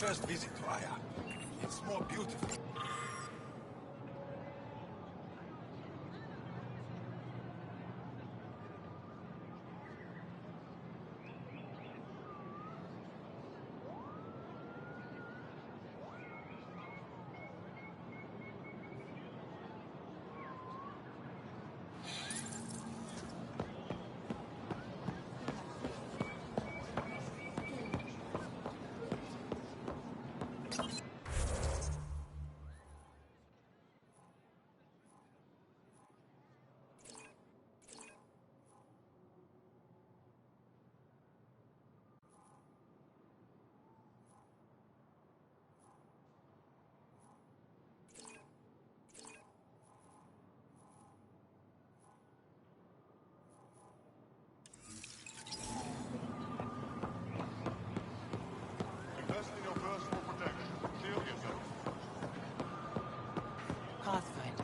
first visit to Aya. It's more beautiful. Invest in your personal protection. Shield yourself. Pathfinder,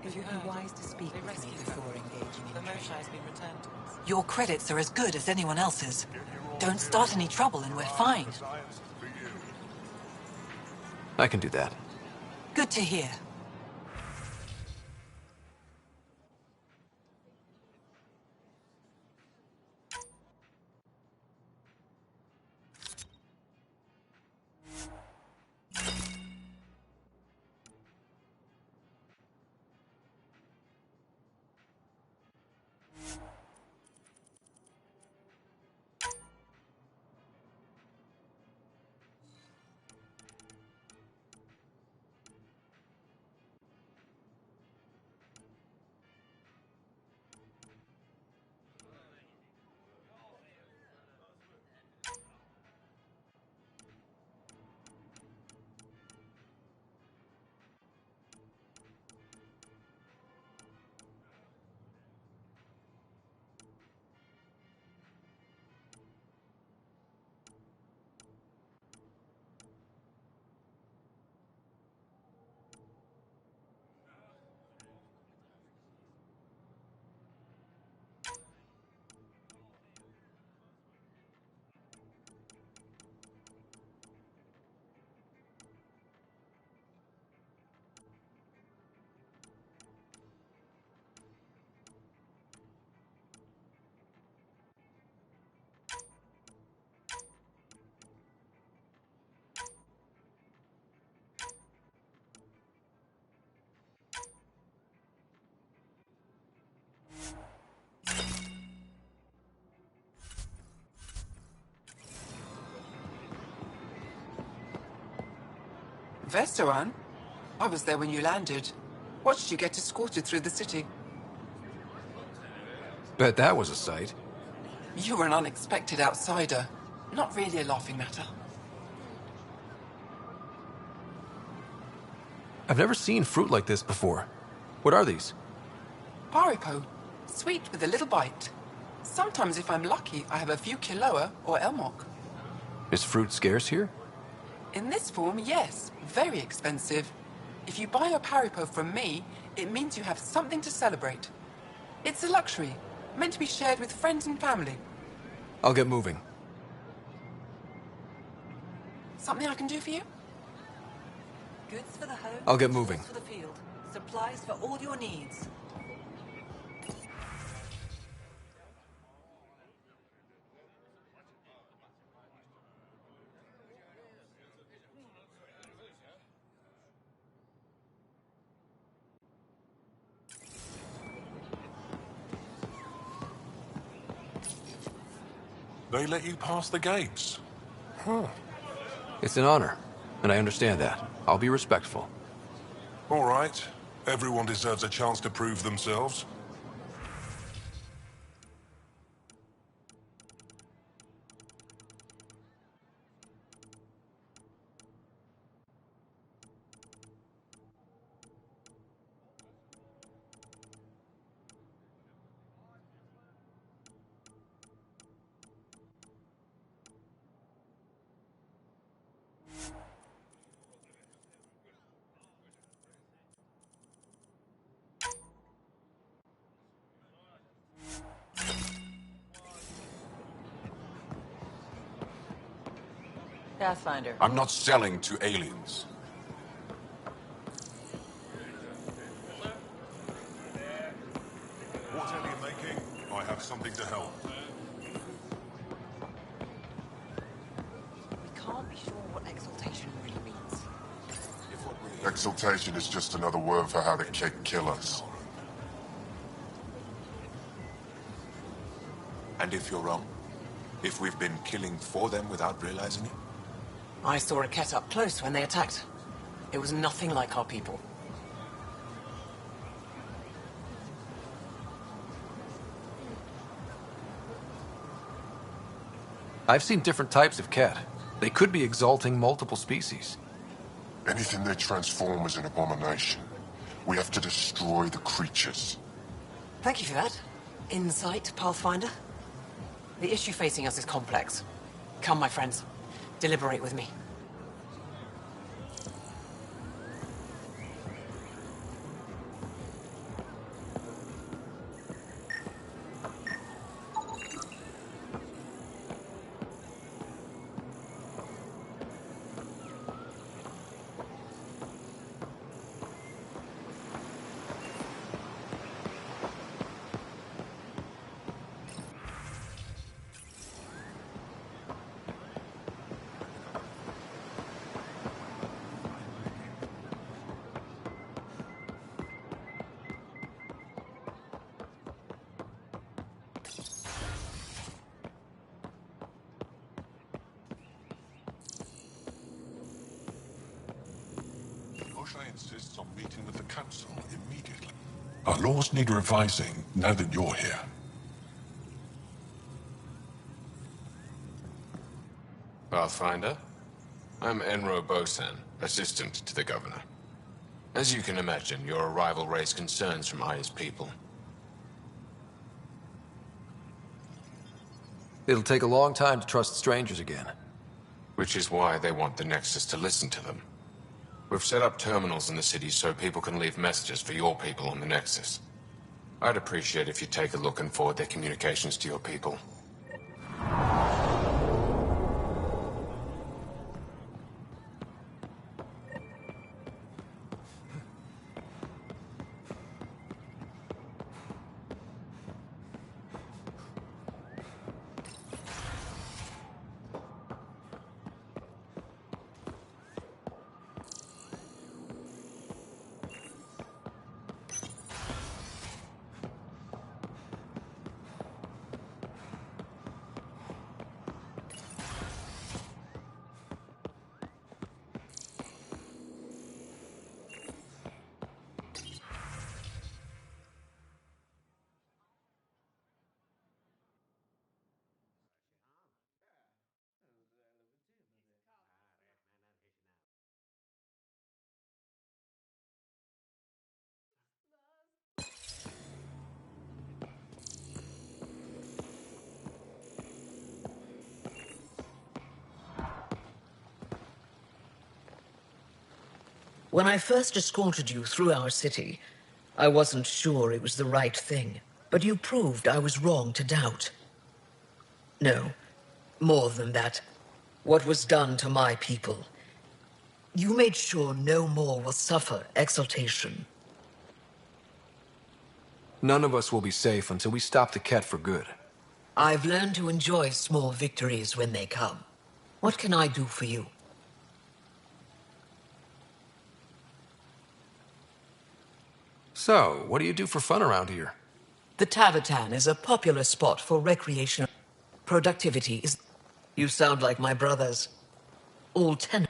it would be wise to speak with me before engaging in The trade. Moshe has been returned to us. Your credits are as good as anyone else's. Don't start any trouble and we're fine. Science for you. I can do that. Good to hear. Vesteran? I was there when you landed. Watched you get escorted through the city. Bet that was a sight. You were an unexpected outsider. Not really a laughing matter. I've never seen fruit like this before. What are these? Paripo. Sweet with a little bite. Sometimes, if I'm lucky, I have a few kiloa or elmok. Is fruit scarce here? In this form, yes. Very expensive. If you buy a paripo from me, it means you have something to celebrate. It's a luxury, meant to be shared with friends and family. I'll get moving. Something I can do for you? Goods for the home. I'll get moving. tools for the field. Supplies for all your needs. They let you pass the gates. Huh. It's an honor, and I understand that. I'll be respectful. All right. Everyone deserves a chance to prove themselves. Pathfinder. I'm not selling to aliens. Whatever you're making, I have something to help. We can't be sure what exaltation really means. Exaltation is just another word for how the kid kill us. And if you're wrong? If we've been killing for them without realizing it? I saw a cat up close when they attacked. It was nothing like our people. I've seen different types of cat. They could be exalting multiple species. Anything they transform is an abomination. We have to destroy the creatures. Thank you for that. Insight, Pathfinder. The issue facing us is complex. Come, my friends. Deliberate with me. O'Shea insists on meeting with the council immediately. Our laws need revising now that you're here. Pathfinder, I'm Enro Bosan, assistant to the governor. As you can imagine, your arrival raised concerns from Aya's people. It'll take a long time to trust strangers again. Which is why they want the Nexus to listen to them. We've set up terminals in the city so people can leave messages for your people on the Nexus. I'd appreciate if you take a look and forward their communications to your people. When I first escorted you through our city, I wasn't sure it was the right thing, but you proved I was wrong to doubt. No, more than that. What was done to my people. You made sure no more will suffer exaltation. None of us will be safe until we stop the cat for good. I've learned to enjoy small victories when they come. What can I do for you? So, what do you do for fun around here? The Tavatan is a popular spot for recreation. Productivity is... You sound like my brothers. All 10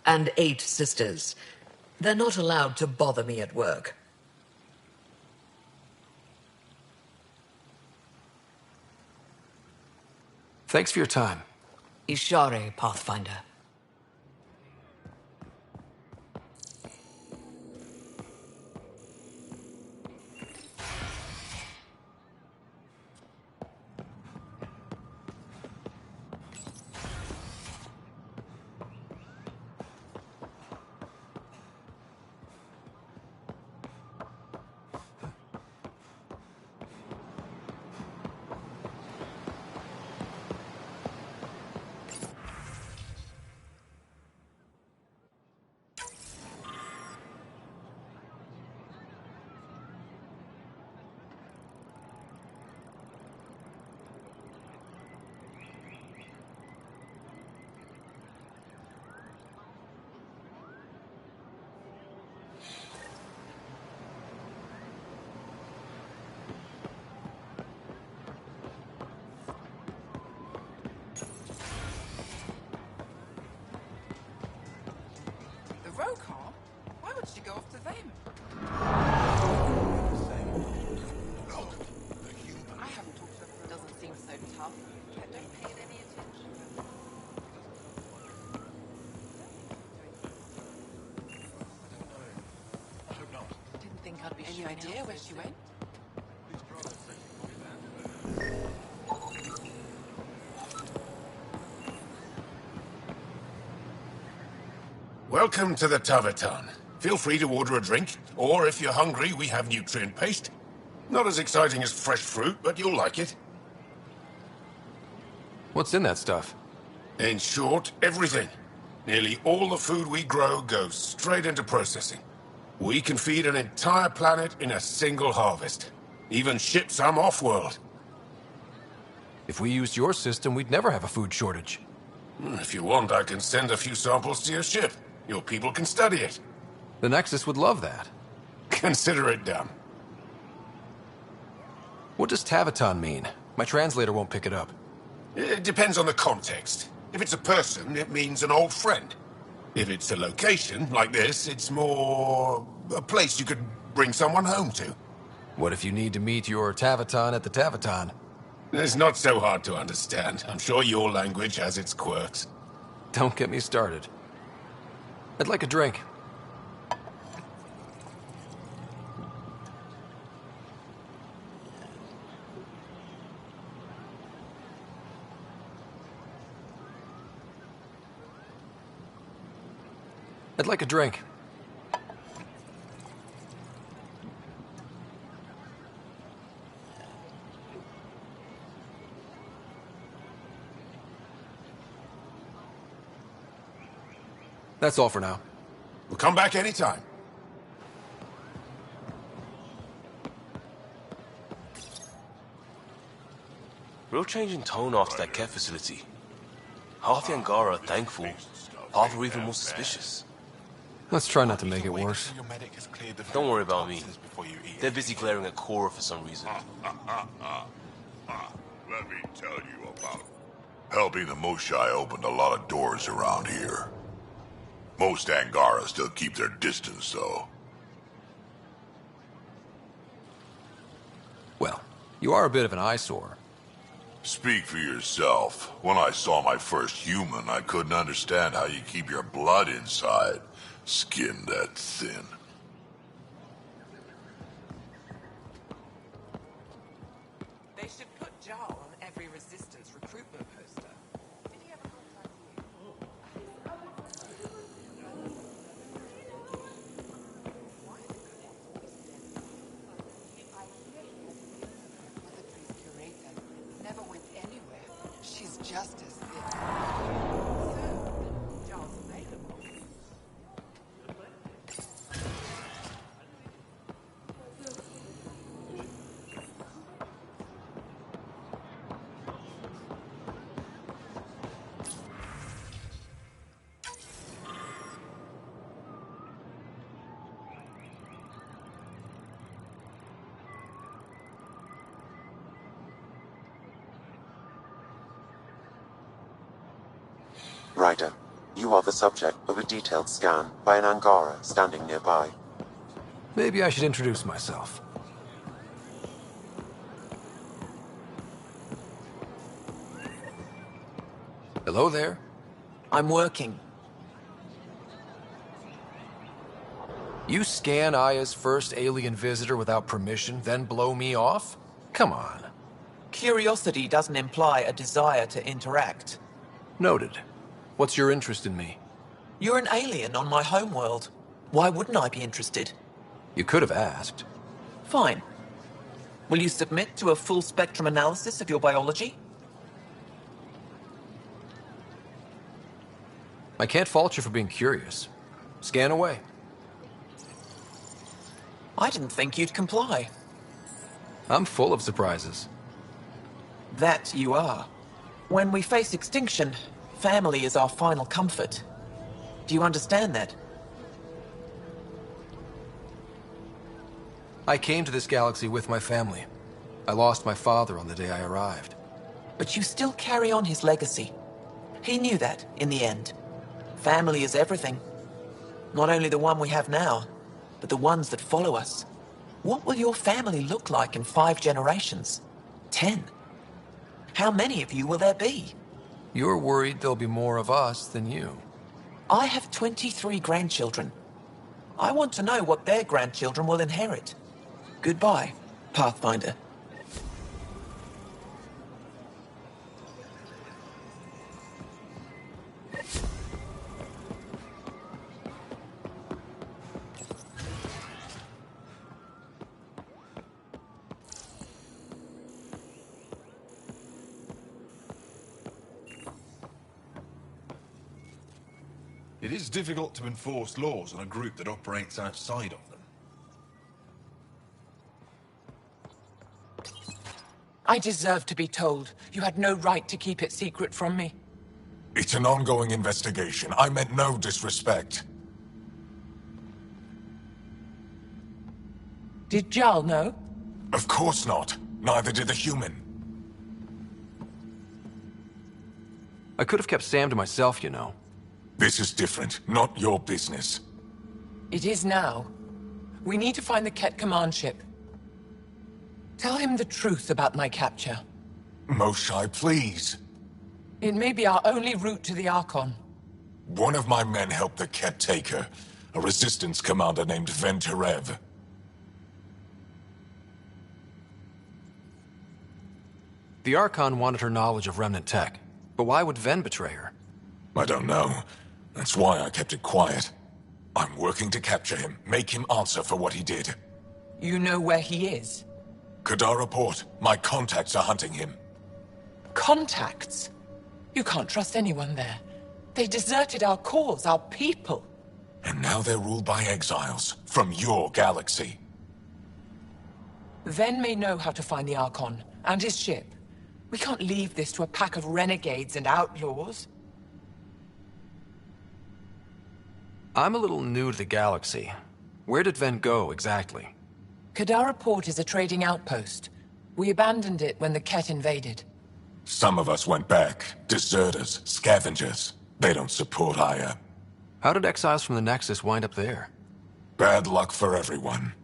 and 8 sisters. They're not allowed to bother me at work. Thanks for your time. Ishare, Pathfinder. Any idea where she went? Welcome to the Taverton. Feel free to order a drink, or if you're hungry, we have nutrient paste. Not as exciting as fresh fruit, but you'll like it. What's in that stuff? In short, everything. Nearly all the food we grow goes straight into processing. We can feed an entire planet in a single harvest. Even ship some off-world. If we used your system, we'd never have a food shortage. If you want, I can send a few samples to your ship. Your people can study it. The Nexus would love that. Consider it done. What does Taviton mean? My translator won't pick it up. It depends on the context. If it's a person, it means an old friend. If it's a location, like this, it's more a place you could bring someone home to. What if you need to meet your Taviton at the Taviton? It's not so hard to understand. I'm sure your language has its quirks. Don't get me started. I'd like a drink. I'd like a drink. That's all for now. We'll come back anytime. Real change in tone after that care facility. Half the Angara are thankful, half are even more suspicious. Let's try not to make it worse. Don't worry about me. They're busy glaring at Cora for some reason. Let me tell you about helping the Moshai opened a lot of doors around here. Most Angara still keep their distance, though. Well, you are a bit of an eyesore. Speak for yourself. When I saw my first human, I couldn't understand how you keep your blood inside. Skin that thin. They should put Jar on every resistance recruitment poster. Did he ever contact you? Never went anywhere. She's just as fit. So, Jar's available. Ryder, you are the subject of a detailed scan by an Angara standing nearby. Maybe I should introduce myself. Hello there. I'm working. You scan Aya's first alien visitor without permission, then blow me off? Come on. Curiosity doesn't imply a desire to interact. Noted. What's your interest in me? You're an alien on my homeworld. Why wouldn't I be interested? You could have asked. Fine. Will you submit to a full spectrum analysis of your biology? I can't fault you for being curious. Scan away. I didn't think you'd comply. I'm full of surprises. That you are. When we face extinction, family is our final comfort. Do you understand that? I came to this galaxy with my family. I lost my father on the day I arrived. But you still carry on his legacy. He knew that, in the end. Family is everything. Not only the one we have now, but the ones that follow us. What will your family look like in 5 generations? 10? How many of you will there be? You're worried there'll be more of us than you. I have 23 grandchildren. I want to know what their grandchildren will inherit. Goodbye, Pathfinder. It is difficult to enforce laws on a group that operates outside of them. I deserve to be told. You had no right to keep it secret from me. It's an ongoing investigation. I meant no disrespect. Did Jarl know? Of course not. Neither did the human. I could have kept Sam to myself, you know. This is different. Not your business. It is now. We need to find the Ket command ship. Tell him the truth about my capture. Moshai, please. It may be our only route to the Archon. One of my men helped the Ket take her. A resistance commander named Venterev. The Archon wanted her knowledge of Remnant tech. But why would Ven betray her? I don't know. That's why I kept it quiet. I'm working to capture him, make him answer for what he did. You know where he is? Kadara Port. My contacts are hunting him. Contacts? You can't trust anyone there. They deserted our cause, our people. And now they're ruled by exiles from your galaxy. Ven may know how to find the Archon and his ship. We can't leave this to a pack of renegades and outlaws. I'm a little new to the galaxy. Where did Ven go, exactly? Kadara Port is a trading outpost. We abandoned it when the Ket invaded. Some of us went back. Deserters, scavengers. They don't support Aya. How did exiles from the Nexus wind up there? Bad luck for everyone.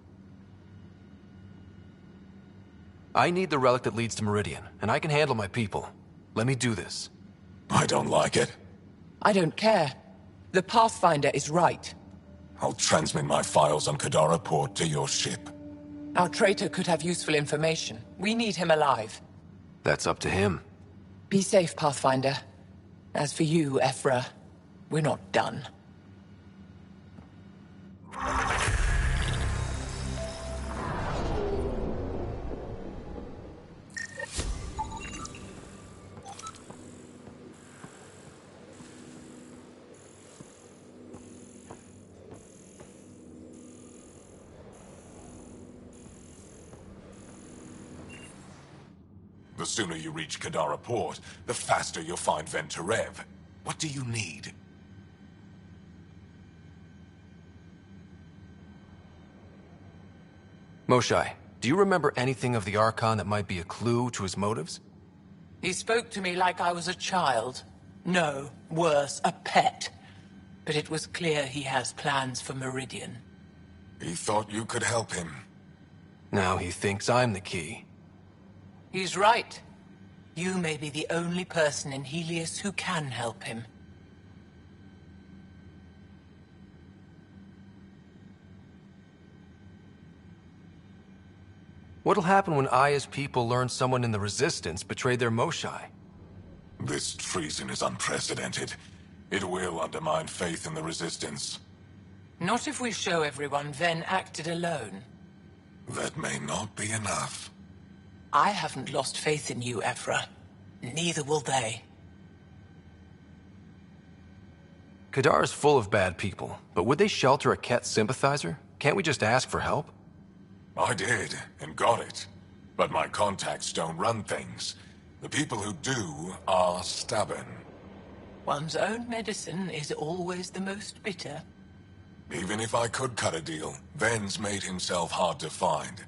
I need the relic that leads to Meridian, and I can handle my people. Let me do this. I don't like it. I don't care. The Pathfinder is right. I'll transmit my files on Kadara Port to your ship. Our traitor could have useful information. We need him alive. That's up to him. Be safe, Pathfinder. As for you, Ephra, we're not done. The sooner you reach Kadara Port, the faster you'll find Venterev. What do you need? Moshai, do you remember anything of the Archon that might be a clue to his motives? He spoke to me like I was a child. No, worse, a pet. But it was clear he has plans for Meridian. He thought you could help him. Now he thinks I'm the key. He's right. You may be the only person in Helios who can help him. What'll happen when Aya's people learn someone in the Resistance betrayed their Moshai? This treason is unprecedented. It will undermine faith in the Resistance. Not if we show everyone Ven acted alone. That may not be enough. I haven't lost faith in you, Ephra. Neither will they. Kadara's full of bad people, but would they shelter a Ket sympathizer? Can't we just ask for help? I did, and got it. But my contacts don't run things. The people who do are stubborn. One's own medicine is always the most bitter. Even if I could cut a deal, Ven's made himself hard to find.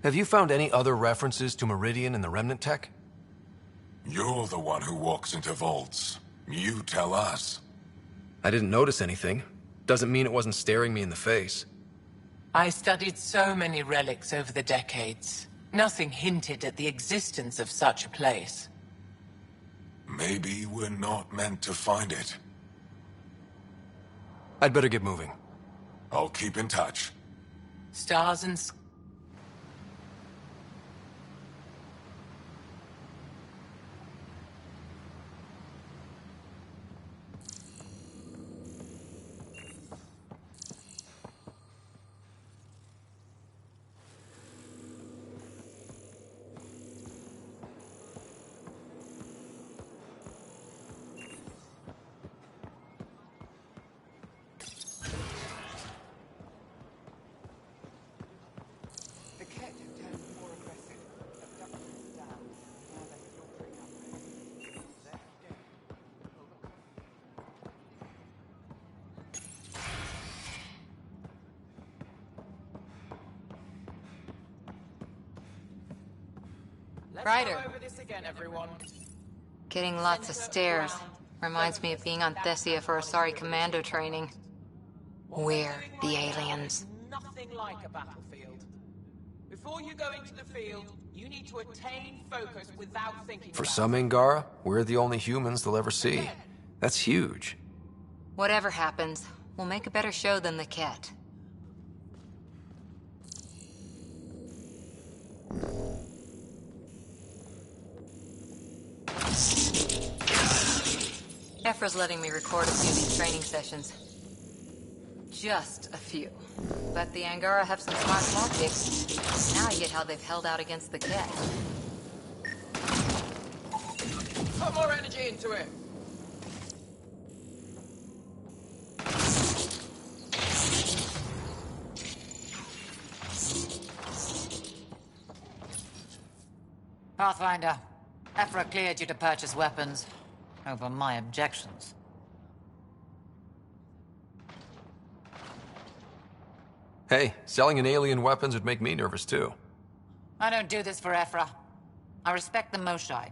Have you found any other references to Meridian in the Remnant tech? You're the one who walks into vaults. You tell us. I didn't notice anything. Doesn't mean it wasn't staring me in the face. I studied so many relics over the decades. Nothing hinted at the existence of such a place. Maybe we're not meant to find it. I'd better get moving. I'll keep in touch. Stars and Ryder. Over this again, everyone. Getting lots of stares. Reminds me of being on Thessia for Asari commando training. We're the aliens. Nothing like a battlefield. Before you go into the field, you need to attain focus without thinking. For some Angara, we're the only humans they'll ever see. That's huge. Whatever happens, we'll make a better show than the Ket. Ephra's letting me record a few of these training sessions. Just a few. But the Angara have some smart tactics. Now I get how they've held out against the Ket. Put more energy into it. Pathfinder, Ephra cleared you to purchase weapons. Over my objections. Hey, selling an alien weapons would make me nervous too. I don't do this for Ephra. I respect the Moshai.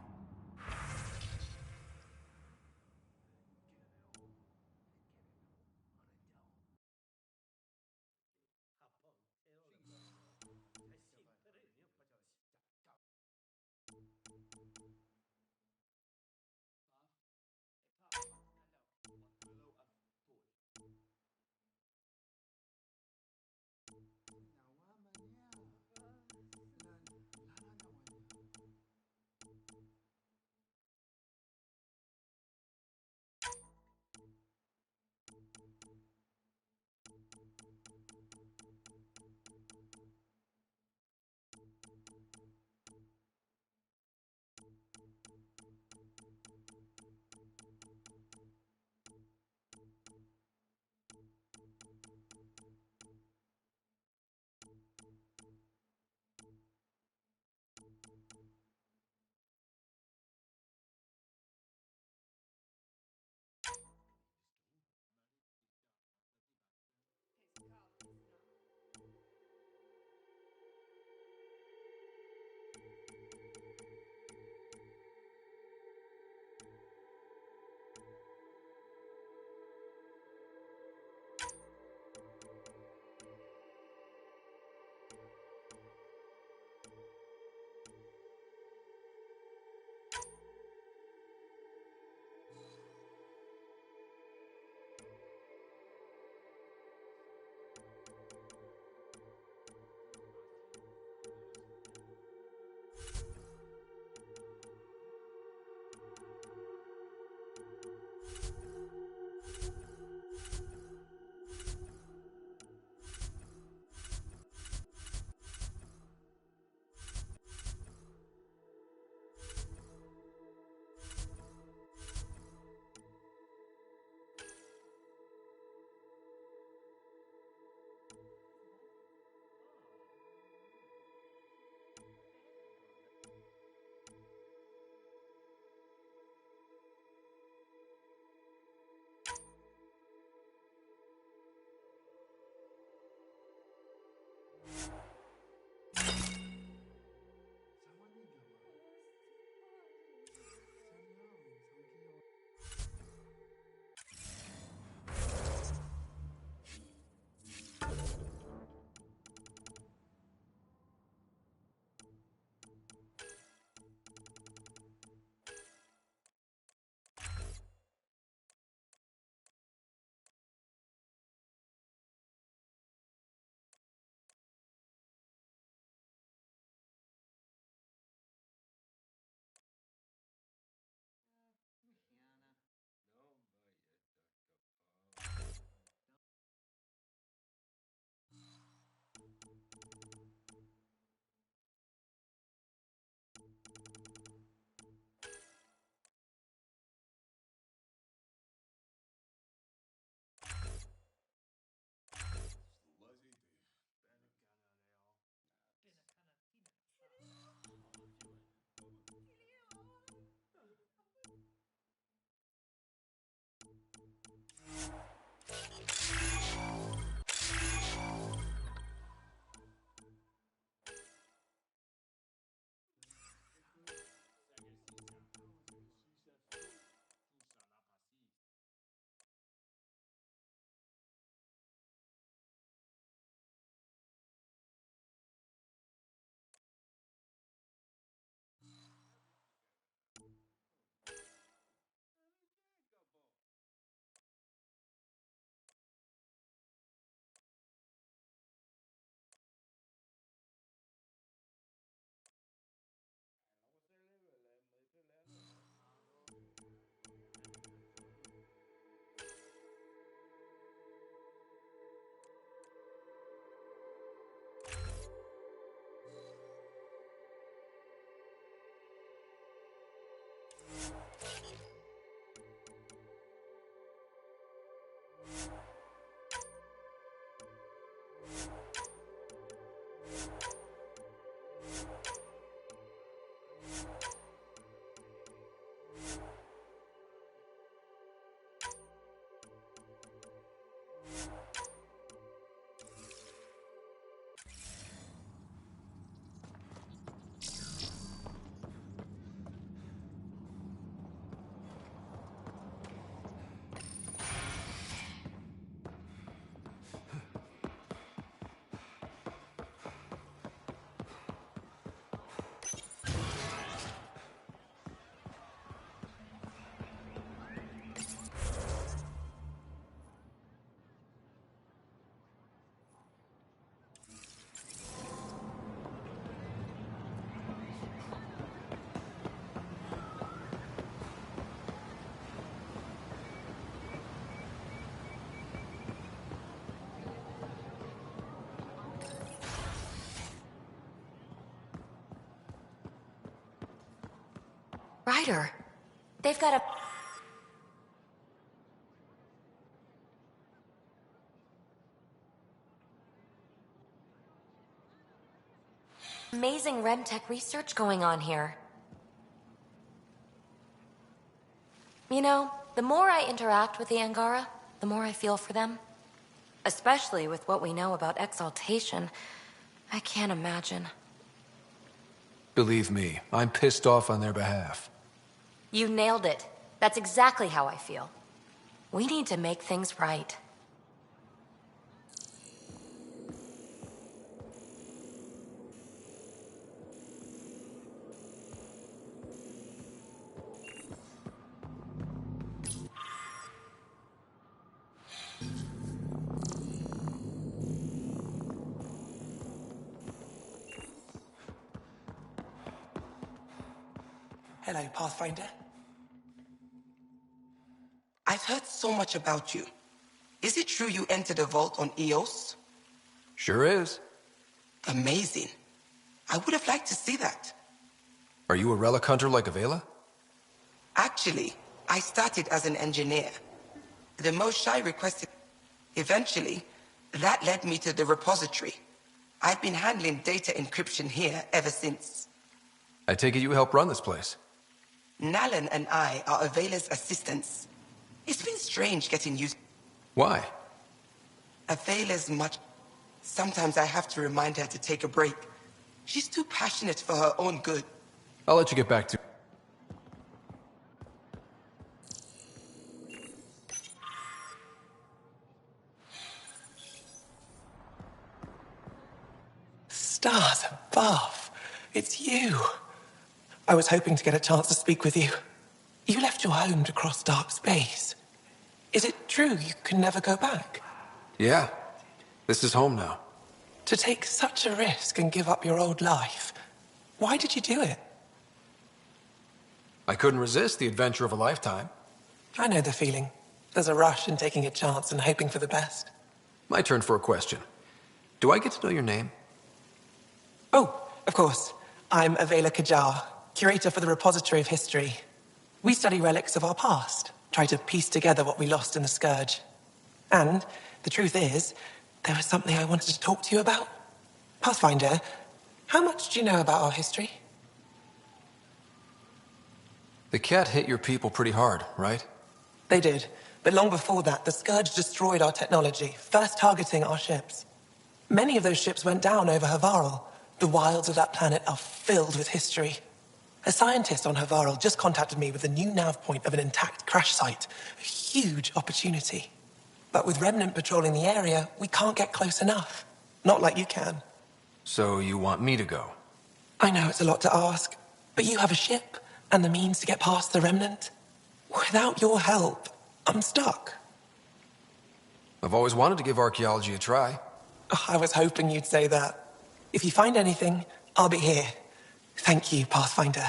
Ryder, they've got a... amazing RemTech research going on here. You know, the more I interact with the Angara, the more I feel for them. Especially with what we know about exaltation. I can't imagine. Believe me, I'm pissed off on their behalf. You nailed it. That's exactly how I feel. We need to make things right. Hello, Pathfinder. I've heard so much about you. Is it true you entered a vault on Eos? Sure is. Amazing. I would have liked to see that. Are you a relic hunter like Avela? Actually, I started as an engineer. The Moshai requested... Eventually, that led me to the repository. I've been handling data encryption here ever since. I take it you help run this place. Nalan and I are Avela's assistants. It's been strange getting used... Why? Avela's much... Sometimes I have to remind her to take a break. She's too passionate for her own good. I'll let you get back to... Stars above. It's you. I was hoping to get a chance to speak with you. You left your home to cross dark space. Is it true you can never go back? Yeah. This is home now. To take such a risk and give up your old life, why did you do it? I couldn't resist the adventure of a lifetime. I know the feeling. There's a rush in taking a chance and hoping for the best. My turn for a question. Do I get to know your name? Oh, of course. I'm Avela Kajar, curator for the Repository of History. We study relics of our past, try to piece together what we lost in the Scourge. And the truth is, there was something I wanted to talk to you about. Pathfinder, how much do you know about our history? The cat hit your people pretty hard, right? They did. But long before that, the Scourge destroyed our technology, first targeting our ships. Many of those ships went down over Havarl. The wilds of that planet are filled with history. A scientist on Havarl just contacted me with a new nav point of an intact crash site. A huge opportunity. But with Remnant patrolling the area, we can't get close enough. Not like you can. So you want me to go? I know it's a lot to ask, but you have a ship and the means to get past the Remnant. Without your help, I'm stuck. I've always wanted to give archaeology a try. Oh, I was hoping you'd say that. If you find anything, I'll be here. Thank you, Pathfinder.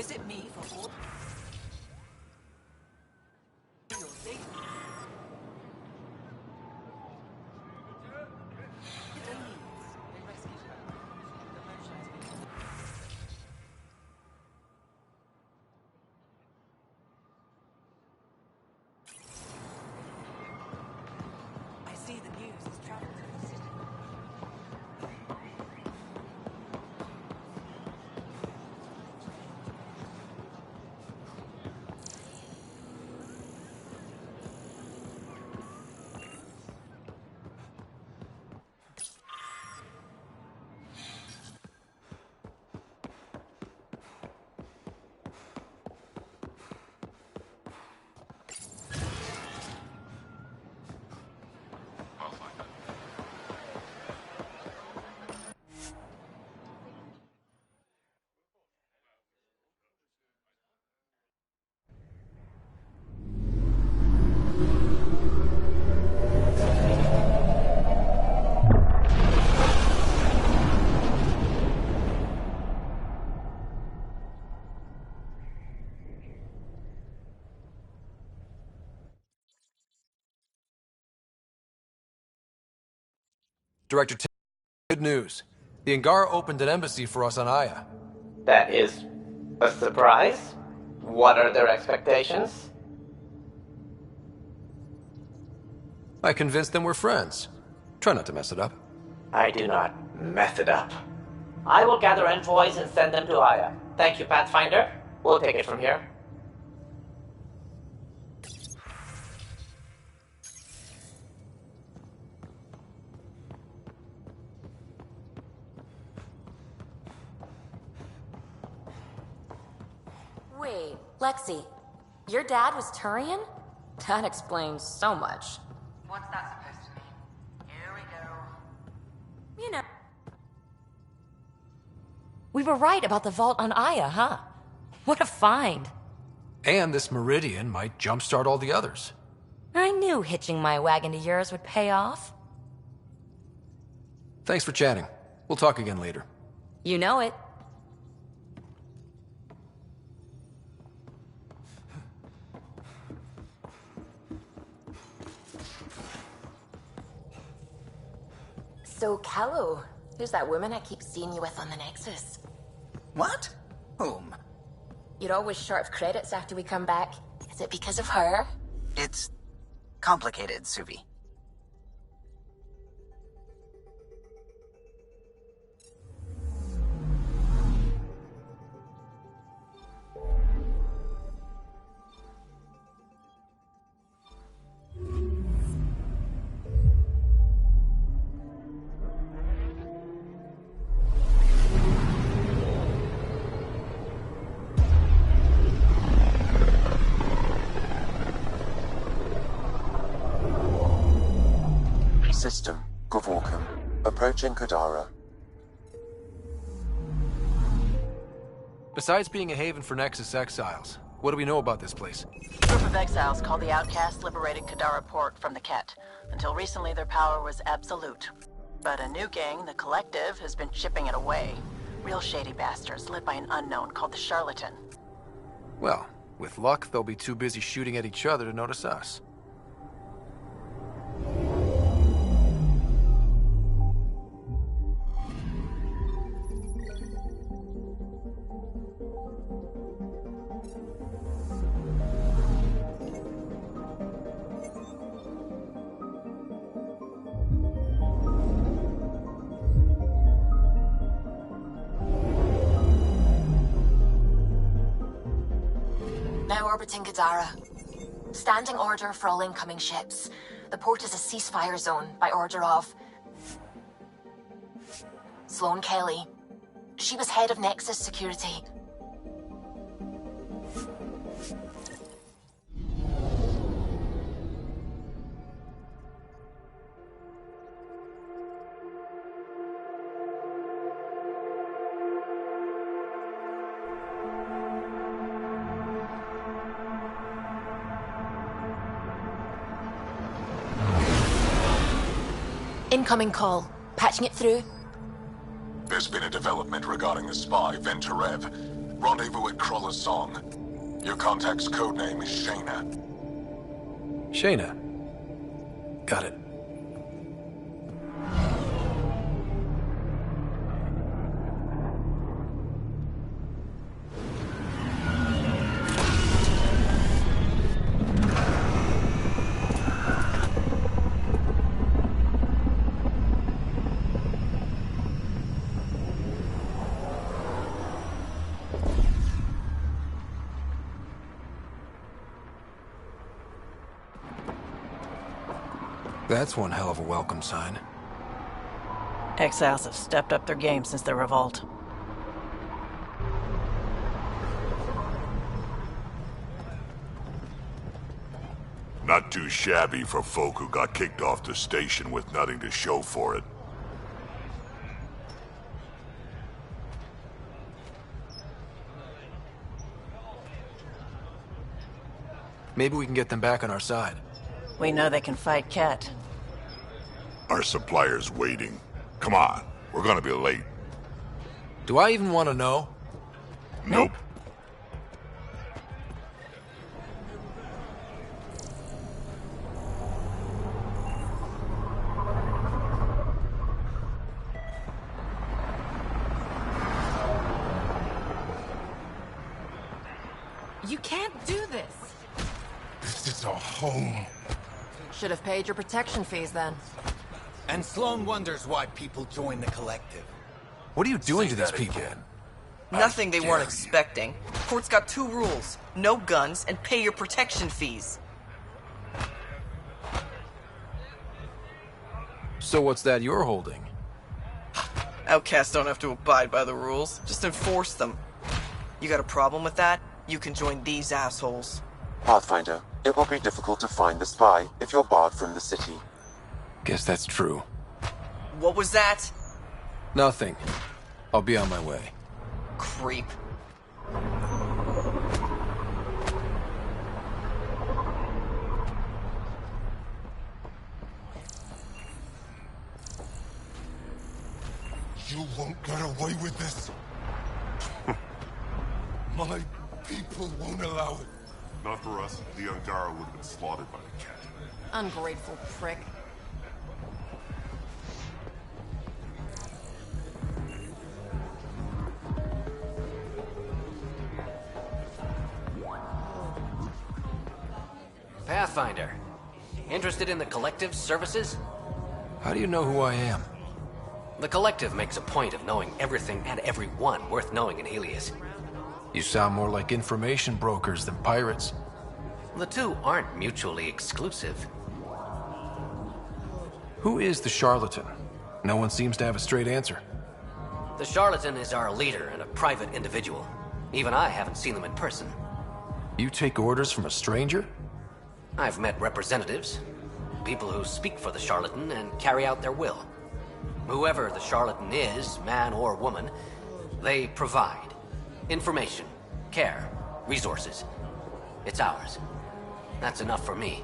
Visit me for all your data. I see the news has traveled to the city. Director Tim, good news. The Angara opened an embassy for us on Aya. That is a surprise? What are their expectations? I convinced them we're friends. Try not to mess it up. I do not mess it up. I will gather envoys and send them to Aya. Thank you, Pathfinder. We'll take it from here. Wait, Lexi, your dad was Turian? That explains so much. What's that supposed to mean? Here we go. You know. We were right about the vault on Aya, huh? What a find. And this Meridian might jumpstart all the others. I knew hitching my wagon to yours would pay off. Thanks for chatting. We'll talk again later. You know it. So, Callow, who's that woman I keep seeing you with on the Nexus? What? Whom? You're always short of credits after we come back. Is it because of her? It's complicated, Suvi. System, Gavorkum. Approaching Kadara. Besides being a haven for Nexus exiles, what do we know about this place? A group of exiles called the Outcasts liberated Kadara Port from the Ket. Until recently, their power was absolute. But a new gang, the Collective, has been chipping it away. Real shady bastards led by an unknown called the Charlatan. Well, with luck, they'll be too busy shooting at each other to notice us. Now orbiting Kadara. Standing order for all incoming ships. The port is a ceasefire zone by order of Sloane Kelly. She was head of Nexus Security. Incoming call. Patching it through. There's been a development regarding the spy, Venturev. Rendezvous at Kruller's Song. Your contact's codename is Shayna. Shayna. Got it. That's one hell of a welcome sign. Exiles have stepped up their game since the revolt. Not too shabby for folk who got kicked off the station with nothing to show for it. Maybe we can get them back on our side. We know they can fight Ket. Our supplier's waiting. Come on, we're gonna be late. Do I even want to know? Nope. You can't do this. This is our home. Should have paid your protection fees then. And Sloan wonders why people join the collective. What are you doing to these people? Nothing they weren't expecting. Court's got 2 rules. No guns, and pay your protection fees. So what's that you're holding? Outcasts don't have to abide by the rules. Just enforce them. You got a problem with that? You can join these assholes. Pathfinder, it will be difficult to find the spy if you're barred from the city. Guess that's true. What was that? Nothing. I'll be on my way. Creep. You won't get away with this. My people won't allow it. Not for us. The Angara would have been slaughtered by the cat. Ungrateful prick. Pathfinder. Interested in the Collective's services? How do you know who I am? The Collective makes a point of knowing everything and everyone worth knowing in Helios. You sound more like information brokers than pirates. The two aren't mutually exclusive. Who is the charlatan? No one seems to have a straight answer. The charlatan is our leader and a private individual. Even I haven't seen them in person. You take orders from a stranger? I've met representatives, people who speak for the charlatan and carry out their will. Whoever the charlatan is, man or woman, they provide information, care, resources. It's ours. That's enough for me.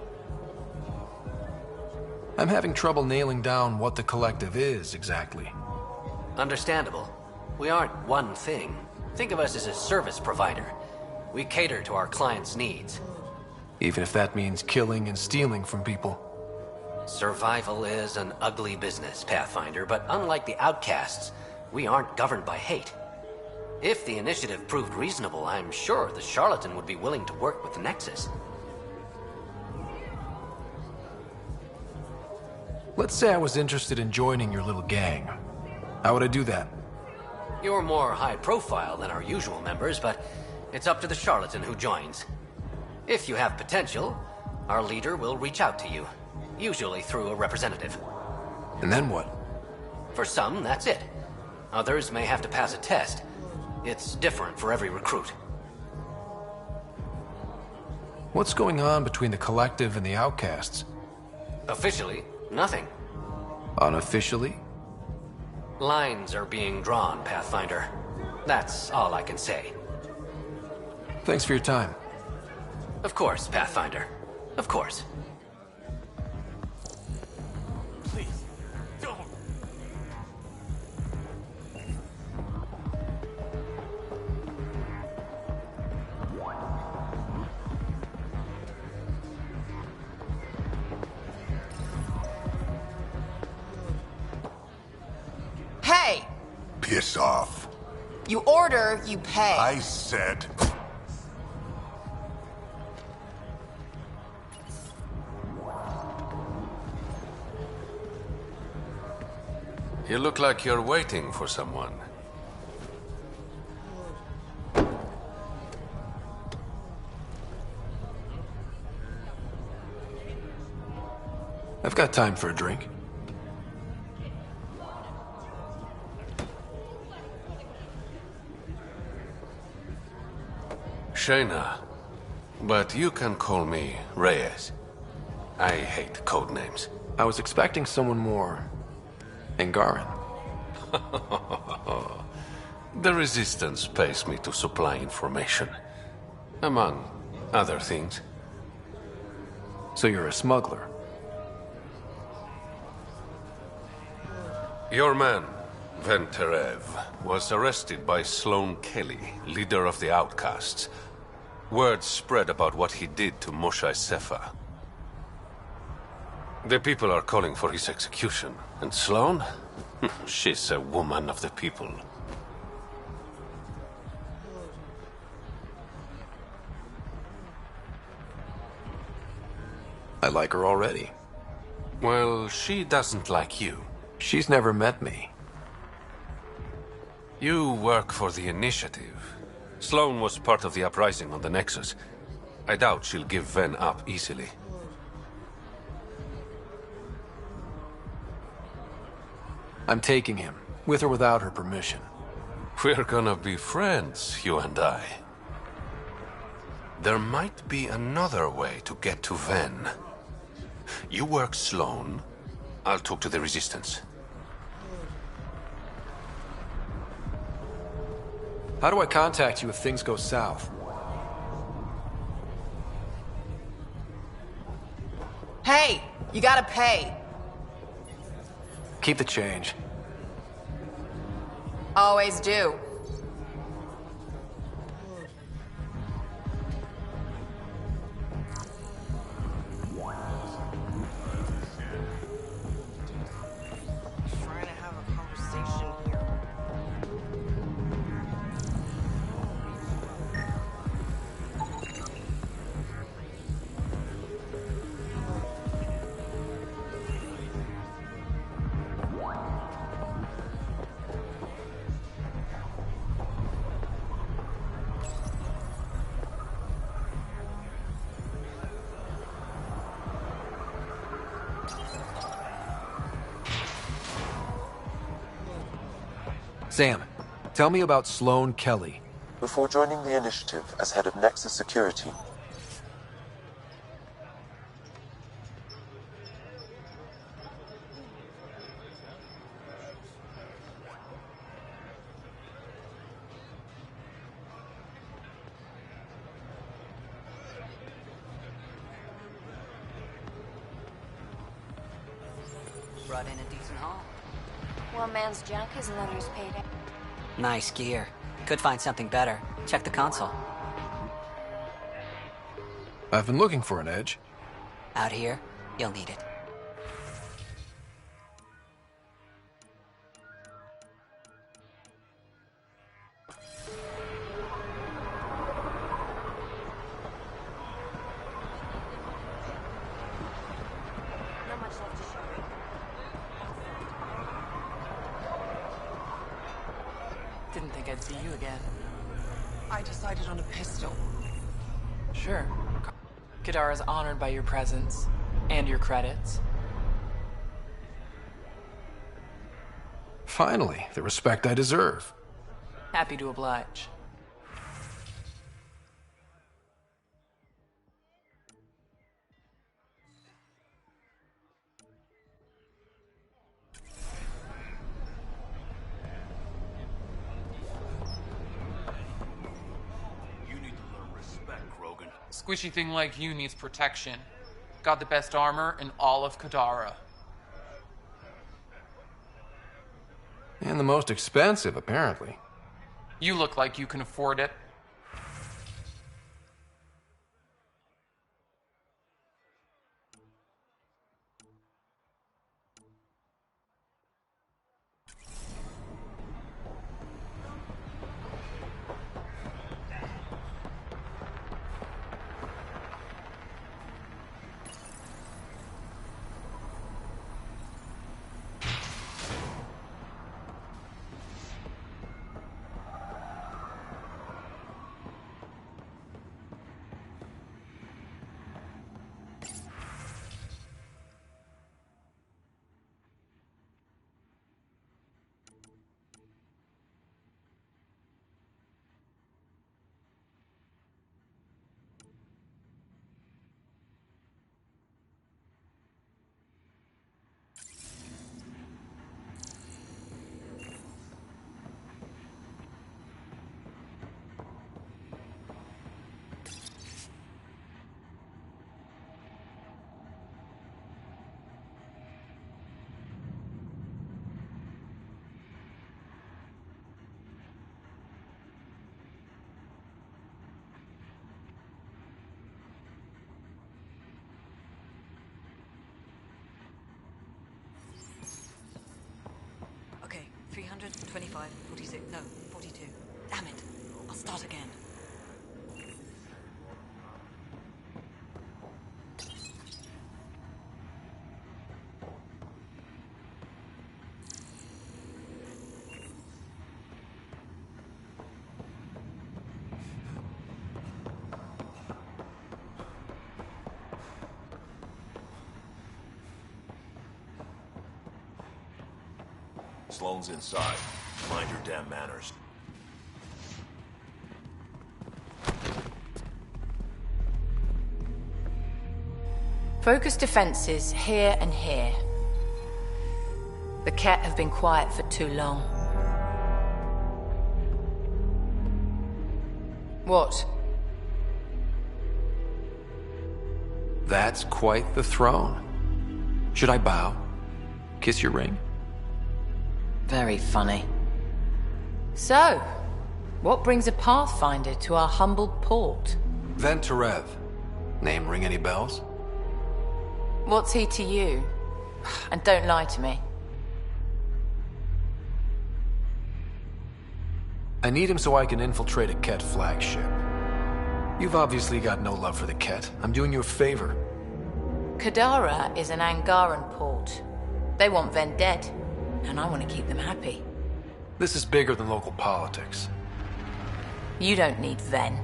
I'm having trouble nailing down what the Collective is, exactly. Understandable. We aren't one thing. Think of us as a service provider. We cater to our clients' needs. Even if that means killing and stealing from people. Survival is an ugly business, Pathfinder, but unlike the outcasts, we aren't governed by hate. If the initiative proved reasonable, I'm sure the charlatan would be willing to work with the Nexus. Let's say I was interested in joining your little gang. How would I do that? You're more high profile than our usual members, but it's up to the charlatan who joins. If you have potential, our leader will reach out to you, usually through a representative. And then what? For some, that's it. Others may have to pass a test. It's different for every recruit. What's going on between the Collective and the outcasts? Officially, nothing. Unofficially? Lines are being drawn, Pathfinder. That's all I can say. Thanks for your time. Of course, Pathfinder. Of course. Please, don't. piss off. You order, you pay. I said... You look like you're waiting for someone. I've got time for a drink. Shayna, but you can call me Reyes. I hate code names. I was expecting someone more Angaran. The Resistance pays me to supply information, among other things. So you're a smuggler? Your man, Venterev, was arrested by Sloane Kelly, leader of the Outcasts. Word spread about what he did to Moshe Sefa. The people are calling for his execution. And Sloane? She's a woman of the people. I like her already. Well, she doesn't like you. She's never met me. You work for the Initiative. Sloane was part of the uprising on the Nexus. I doubt she'll give Ven up easily. I'm taking him, with or without her permission. We're gonna be friends, you and I. There might be another way to get to Ven. You work Sloane, I'll talk to the Resistance. How do I contact you if things go south? Hey, you gotta pay. Keep the change. Always do. Trying to have a conversation here. Sam, tell me about Sloane Kelly. Before joining the Initiative as head of Nexus Security, Brought in a decent haul. One man's junk is another's payday. Nice gear. Could find something better. Check the console. I've been looking for an edge. Out here, you'll need it. Not much left to show. Didn't think I'd see you again. I decided on a pistol. Sure. Kadara's honored by your presence and your credits. Finally, the respect I deserve. Happy to oblige. Squishy thing like you needs protection. Got the best armor in all of Kadara. And the most expensive, apparently. You look like you can afford it. 325, 46, no, 42. Damn it. I'll start again. Sloane's inside. Mind your damn manners. Focus defenses here and here. The Ket have been quiet for too long. What? That's quite the throne. Should I bow? Kiss your ring? Very funny. So, what brings a Pathfinder to our humble port? Venterev. Name ring any bells? What's he to you? And don't lie to me. I need him so I can infiltrate a Ket flagship. You've obviously got no love for the Ket. I'm doing you a favor. Kadara is an Angaran port. They want Ven dead, and I want to keep them happy. This is bigger than local politics. You don't need Ven.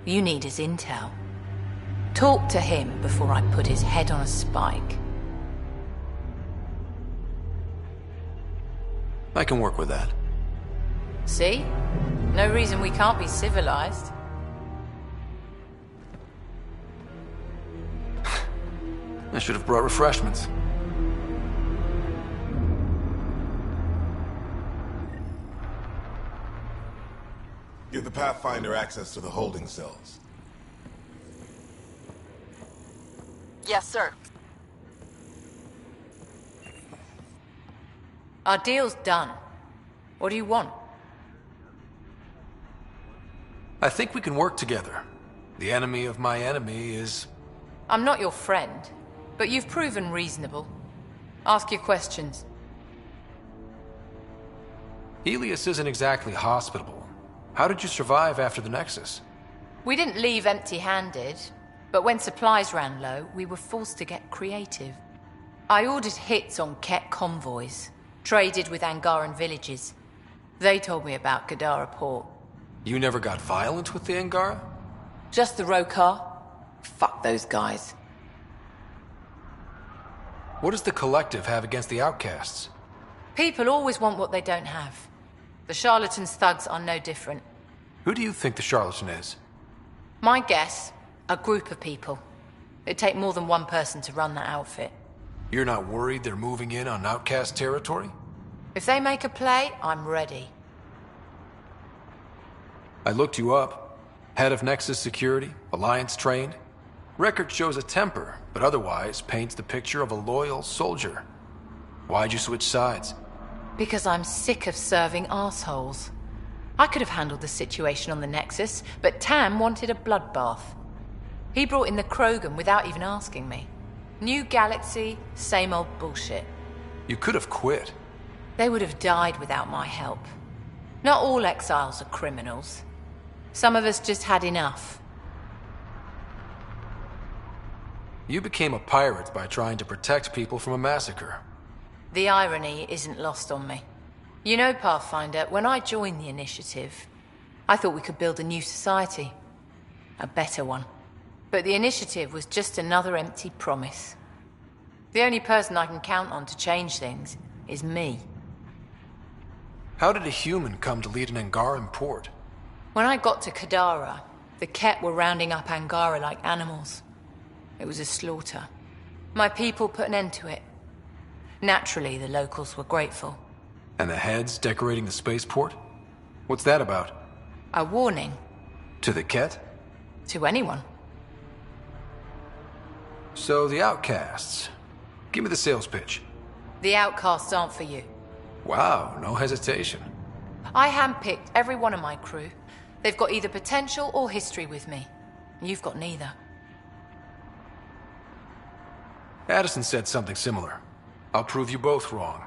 You need his intel. Talk to him before I put his head on a spike. I can work with that. See? No reason we can't be civilized. I should have brought refreshments. Give the Pathfinder access to the holding cells. Yes, sir. Our deal's done. What do you want? I think we can work together. The enemy of my enemy is... I'm not your friend, but you've proven reasonable. Ask your questions. Helios isn't exactly hospitable. How did you survive after the Nexus? We didn't leave empty-handed, but when supplies ran low, we were forced to get creative. I ordered hits on Ket convoys, traded with Angaran villages. They told me about Kadara port. You never got violent with the Angara? Just the Rokar? Fuck those guys. What does the Collective have against the outcasts? People always want what they don't have. The Charlatan's thugs are no different. Who do you think the Charlatan is? My guess, a group of people. It'd take more than one person to run that outfit. You're not worried they're moving in on outcast territory? If they make a play, I'm ready. I looked you up. Head of Nexus Security, Alliance trained. Record shows a temper, but otherwise paints the picture of a loyal soldier. Why'd you switch sides? Because I'm sick of serving assholes. I could have handled the situation on the Nexus, but Tam wanted a bloodbath. He brought in the Krogan without even asking me. New galaxy, same old bullshit. You could have quit. They would have died without my help. Not all exiles are criminals. Some of us just had enough. You became a pirate by trying to protect people from a massacre. The irony isn't lost on me. You know, Pathfinder, when I joined the Initiative, I thought we could build a new society. A better one. But the Initiative was just another empty promise. The only person I can count on to change things is me. How did a human come to lead an Angaran port? When I got to Kadara, the Ket were rounding up Angara like animals. It was a slaughter. My people put an end to it. Naturally, the locals were grateful. And the heads decorating the spaceport? What's that about? A warning. To the Ket? To anyone. So, the outcasts. Give me the sales pitch. The outcasts aren't for you. Wow, no hesitation. I handpicked every one of my crew. They've got either potential or history with me. You've got neither. Addison said something similar. I'll prove you both wrong.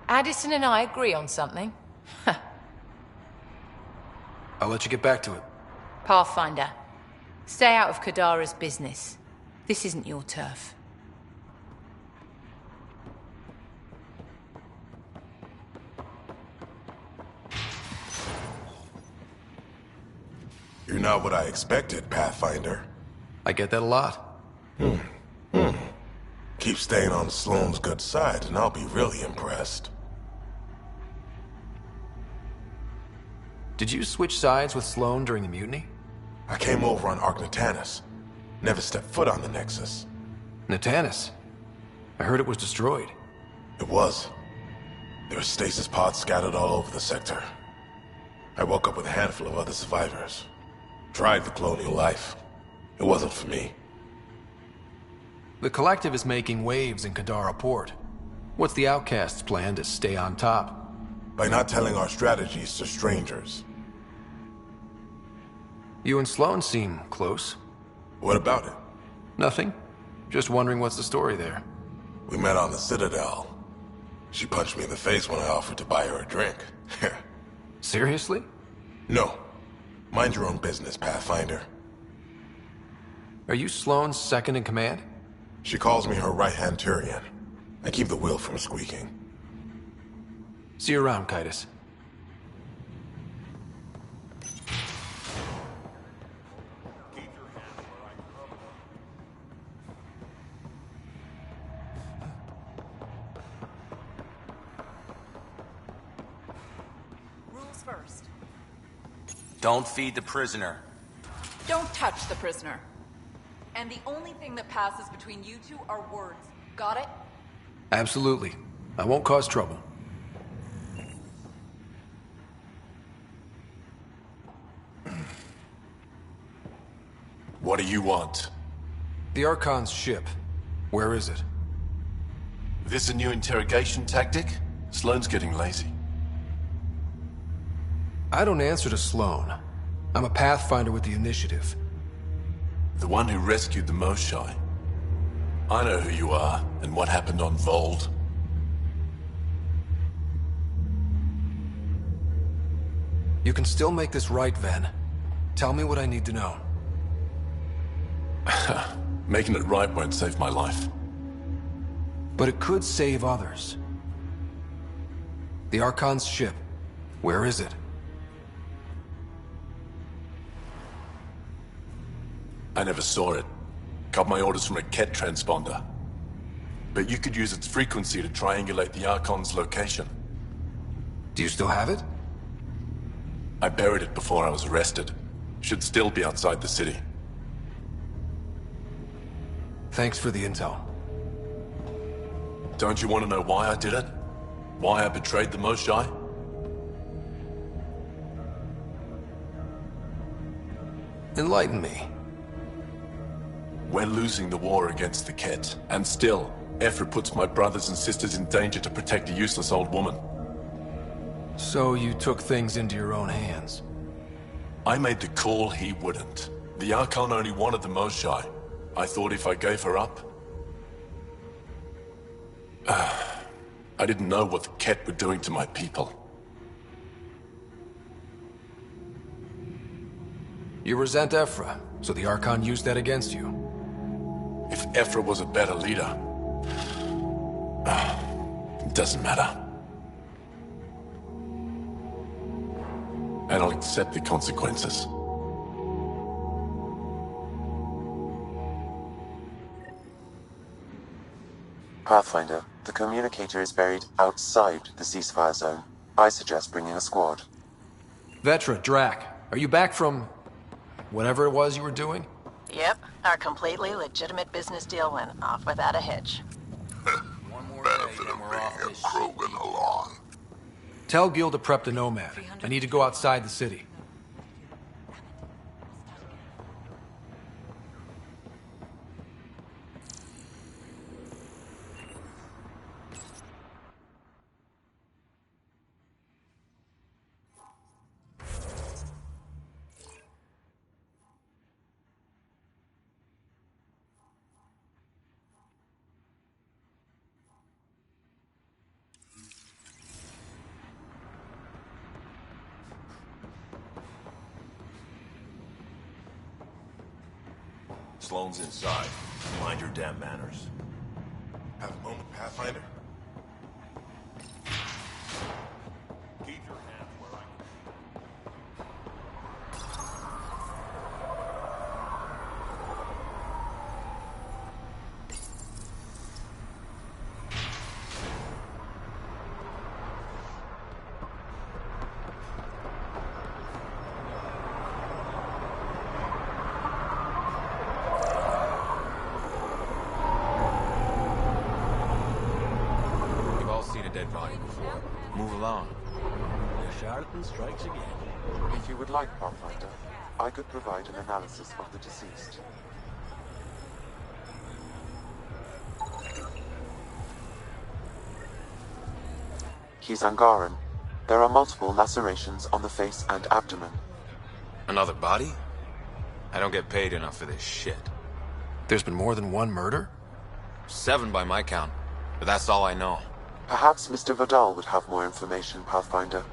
Addison and I agree on something. I'll let you get back to it. Pathfinder, stay out of Kadara's business. This isn't your turf. You're not what I expected, Pathfinder. I get that a lot. Keep staying on Sloane's good side, and I'll be really impressed. Did you switch sides with Sloane during the mutiny? I came over on Arcnatanus. Never stepped foot on the Nexus. Natanus? I heard it was destroyed. It was. There were stasis pods scattered all over the sector. I woke up with a handful of other survivors. Tried the colonial life. It wasn't for me. The Collective is making waves in Kadara Port. What's the Outcast's plan to stay on top? By not telling our strategies to strangers. You and Sloane seem close. What about it? Nothing. Just wondering what's the story there. We met on the Citadel. She punched me in the face when I offered to buy her a drink. Seriously? No. Mind your own business, Pathfinder. Are you Sloane's second in command? She calls me her right-hand Turian. I keep the wheel from squeaking. See you around, Kitus. Rules first. Don't feed the prisoner. Don't touch the prisoner. And the only thing that passes between you two are words. Got it? Absolutely. I won't cause trouble. What do you want? The Archon's ship. Where is it? This a new interrogation tactic? Sloane's getting lazy. I don't answer to Sloane. I'm a Pathfinder with the Initiative. The one who rescued the Moshai. I know who you are, and what happened on Vold. You can still make this right, Ven. Tell me what I need to know. Making it right won't save my life. But it could save others. The Archon's ship. Where is it? I never saw it. Got my orders from a Ket transponder. But you could use its frequency to triangulate the Archon's location. Do you still have it? I buried it before I was arrested. Should still be outside the city. Thanks for the intel. Don't you want to know why I did it? Why I betrayed the Moshai? Enlighten me. We're losing the war against the Ket, and still, Ephra puts my brothers and sisters in danger to protect a useless old woman. So you took things into your own hands? I made the call he wouldn't. The Archon only wanted the Moshai. I thought if I gave her up... I didn't know what the Ket were doing to my people. You resent Ephra, so the Archon used that against you. If Ephra was a better leader... it doesn't matter. And I'll accept the consequences. Pathfinder, the communicator is buried outside the ceasefire zone. I suggest bringing a squad. Vetra, Drac, are you back from... whatever it was you were doing? Yep, our completely legitimate business deal went off without a hitch. Benefit of being a Krogan along. Tell Gil to prep the Nomad. I need to go outside the city. Sloane's inside. Mind your damn manners. Have a moment, Pathfinder? Keep your hands where I can. You've all seen a dead body before. Move along. The charlatan strikes again. If you would like, Pathfinder, I could provide an analysis of the deceased. He's Angaran. There are multiple lacerations on the face and abdomen. Another body? I don't get paid enough for this shit. There's been more than one murder? 7 by my count, but that's all I know. Perhaps Mr. Vidal would have more information, Pathfinder.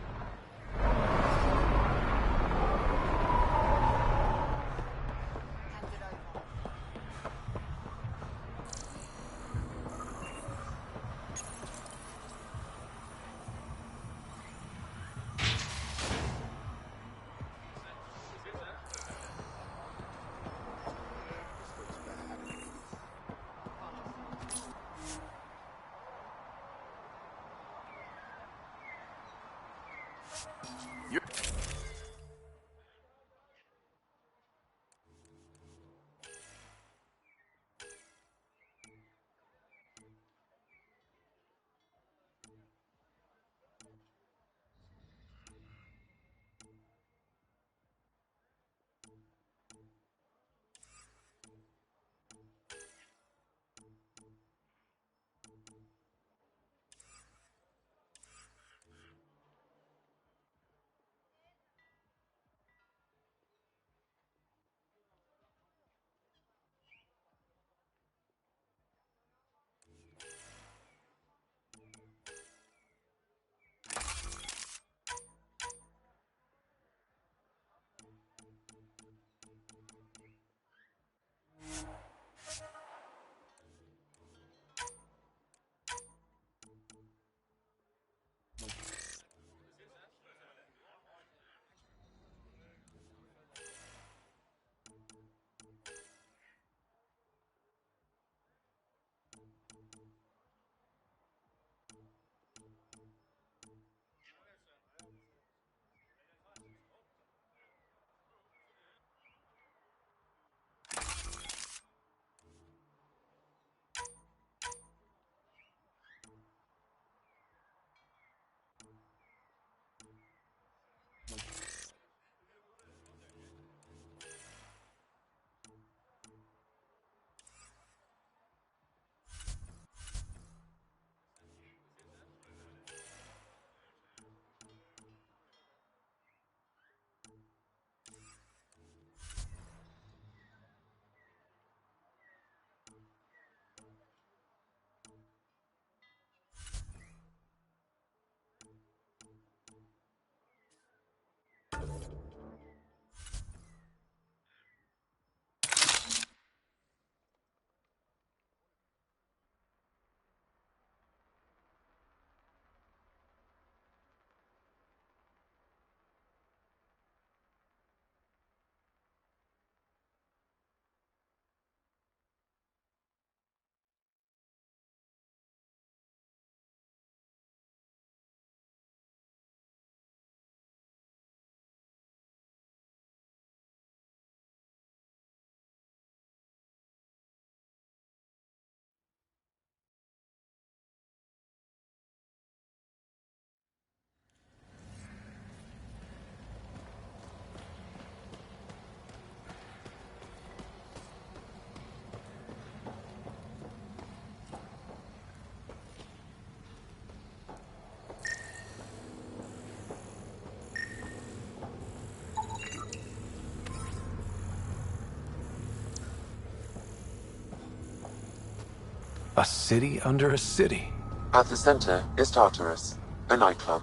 A city under a city. At the center is Tartarus, a nightclub.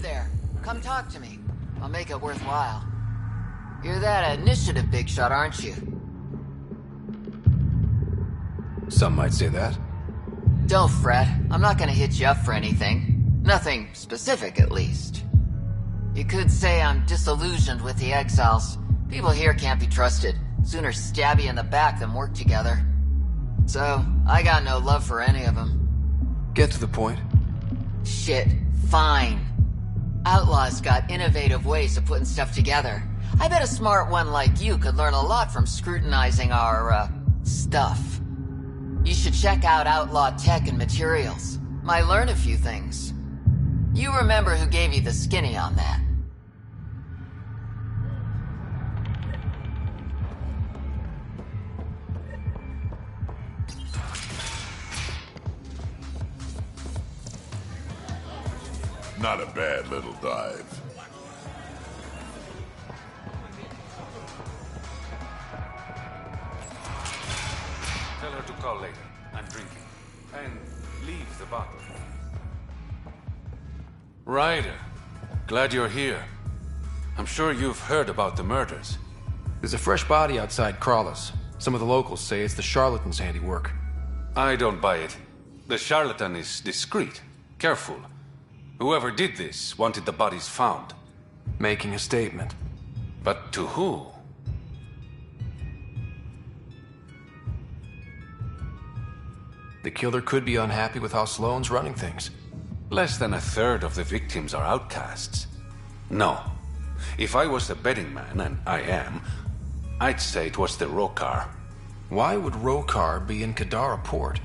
there. Come talk to me. I'll make it worthwhile. You're that initiative big shot, aren't you? Some might say that. Don't fret. I'm not gonna hit you up for anything. Nothing specific, at least. You could say I'm disillusioned with the exiles. People here can't be trusted. Sooner stab you in the back than work together. So, I got no love for any of them. Get to the point. Shit, fine. Outlaws got innovative ways of putting stuff together. I bet a smart one like you could learn a lot from scrutinizing our, stuff. You should check out Outlaw Tech and Materials. Might learn a few things. You remember who gave you the skinny on that. Not a bad little dive. Tell her to call later. I'm drinking. And leave the bottle. Ryder, glad you're here. I'm sure you've heard about the murders. There's a fresh body outside Crawlers. Some of the locals say it's the charlatan's handiwork. I don't buy it. The charlatan is discreet, careful. Whoever did this wanted the bodies found. Making a statement. But to who? The killer could be unhappy with how Sloane's running things. Less than a third of the victims are outcasts. No. If I was a betting man, and I am, I'd say it was the Rokar. Why would Rokar be in Kadara port?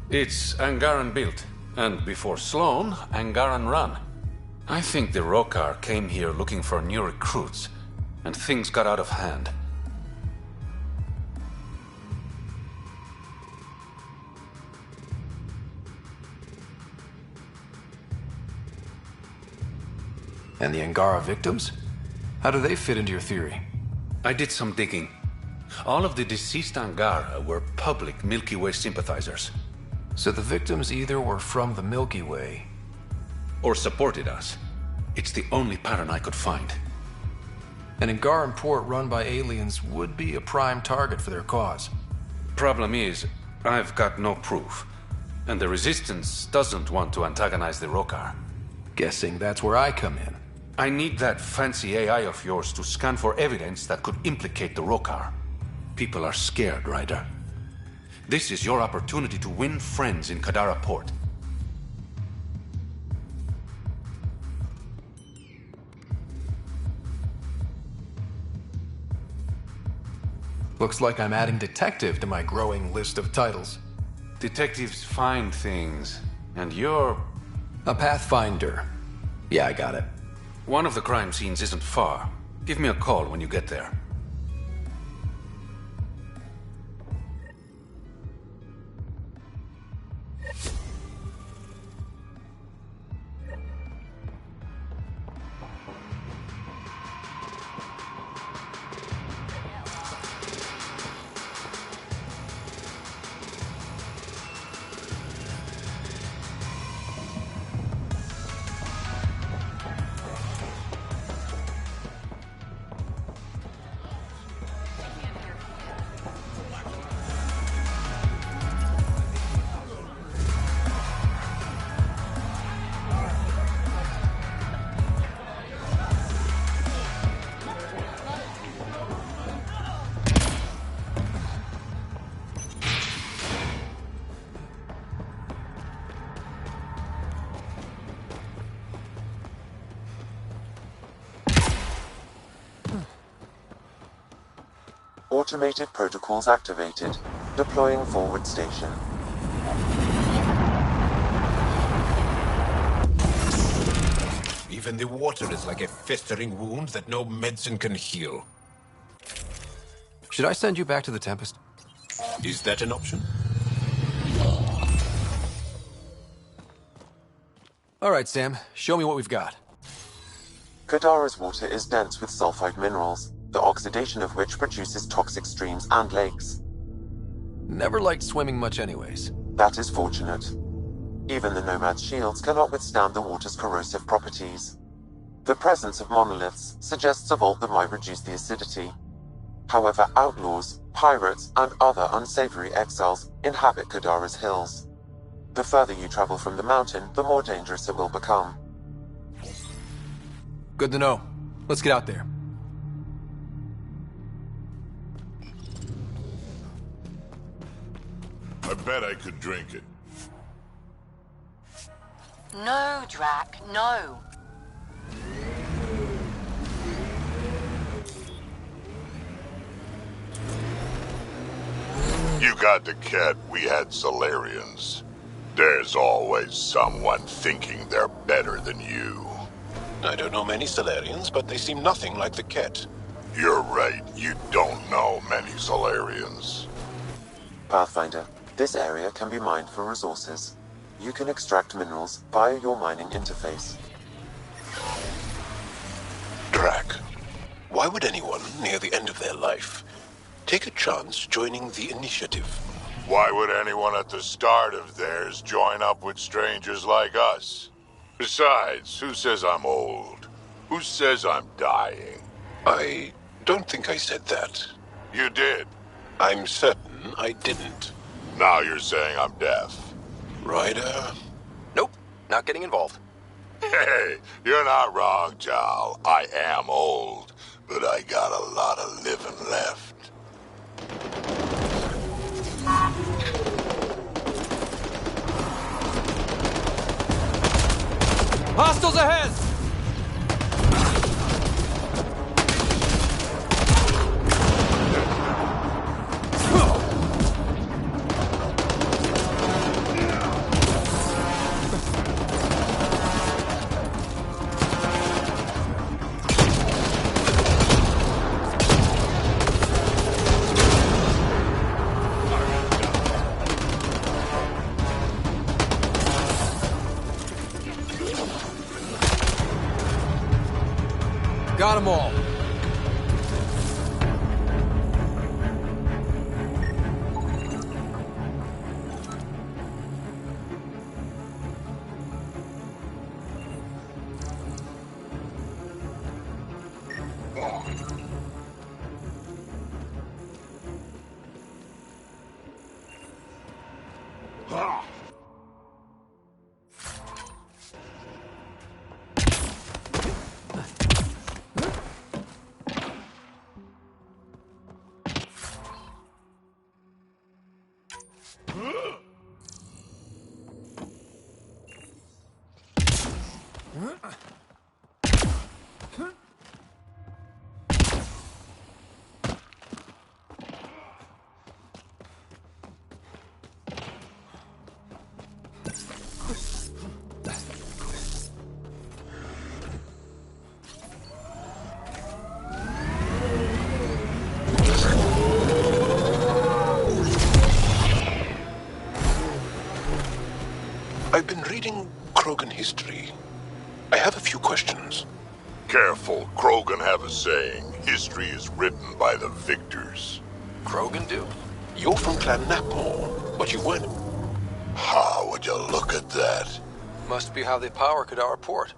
It's Angaran built. And before Sloane, Angaran run. I think the Rokar came here looking for new recruits, and things got out of hand. And the Angara victims? How do they fit into your theory? I did some digging. All of the deceased Angara were public Milky Way sympathizers. So the victims either were from the Milky Way... or supported us. It's the only pattern I could find. An Angaran port run by aliens would be a prime target for their cause. Problem is, I've got no proof. And the Resistance doesn't want to antagonize the Rokar. Guessing that's where I come in. I need that fancy AI of yours to scan for evidence that could implicate the Rokar. People are scared, Ryder. This is your opportunity to win friends in Kadara Port. Looks like I'm adding detective to my growing list of titles. Detectives find things, and you're... a pathfinder. Yeah, I got it. One of the crime scenes isn't far. Give me a call when you get there. Automated protocols activated. Deploying forward station. Even the water is like a festering wound that no medicine can heal. Should I send you back to the Tempest? Is that an option? All right, Sam. Show me what we've got. Kadara's water is dense with sulfide minerals, the oxidation of which produces toxic streams and lakes. Never liked swimming much anyways. That is fortunate. Even the Nomad's shields cannot withstand the water's corrosive properties. The presence of monoliths suggests a vault that might reduce the acidity. However, outlaws, pirates, and other unsavory exiles inhabit Kadara's hills. The further you travel from the mountain, the more dangerous it will become. Good to know. Let's get out there. I bet I could drink it. No, Drac, no. You got the cat, we had Solarians. There's always someone thinking they're better than you. I don't know many Solarians, but they seem nothing like the Ket. You're right, you don't know many Solarians. Pathfinder, this area can be mined for resources. You can extract minerals via your mining interface. Drac, why would anyone near the end of their life take a chance joining the Initiative? Why would anyone at the start of theirs join up with strangers like us? Besides, who says I'm old? Who says I'm dying? I don't think I said that. You did. I'm certain I didn't. Now you're saying I'm deaf. Ryder? Nope, not getting involved. Hey, you're not wrong, Jal. I am old, but I got a lot of living left. Hostiles ahead! Got them all. I've been reading Krogan history. I have a few questions. Careful, Krogan have a saying. History is written by the victors. Krogan do? You're from Clan Napor, but you weren't. How would you look at that? Must be how they power Kadara Port.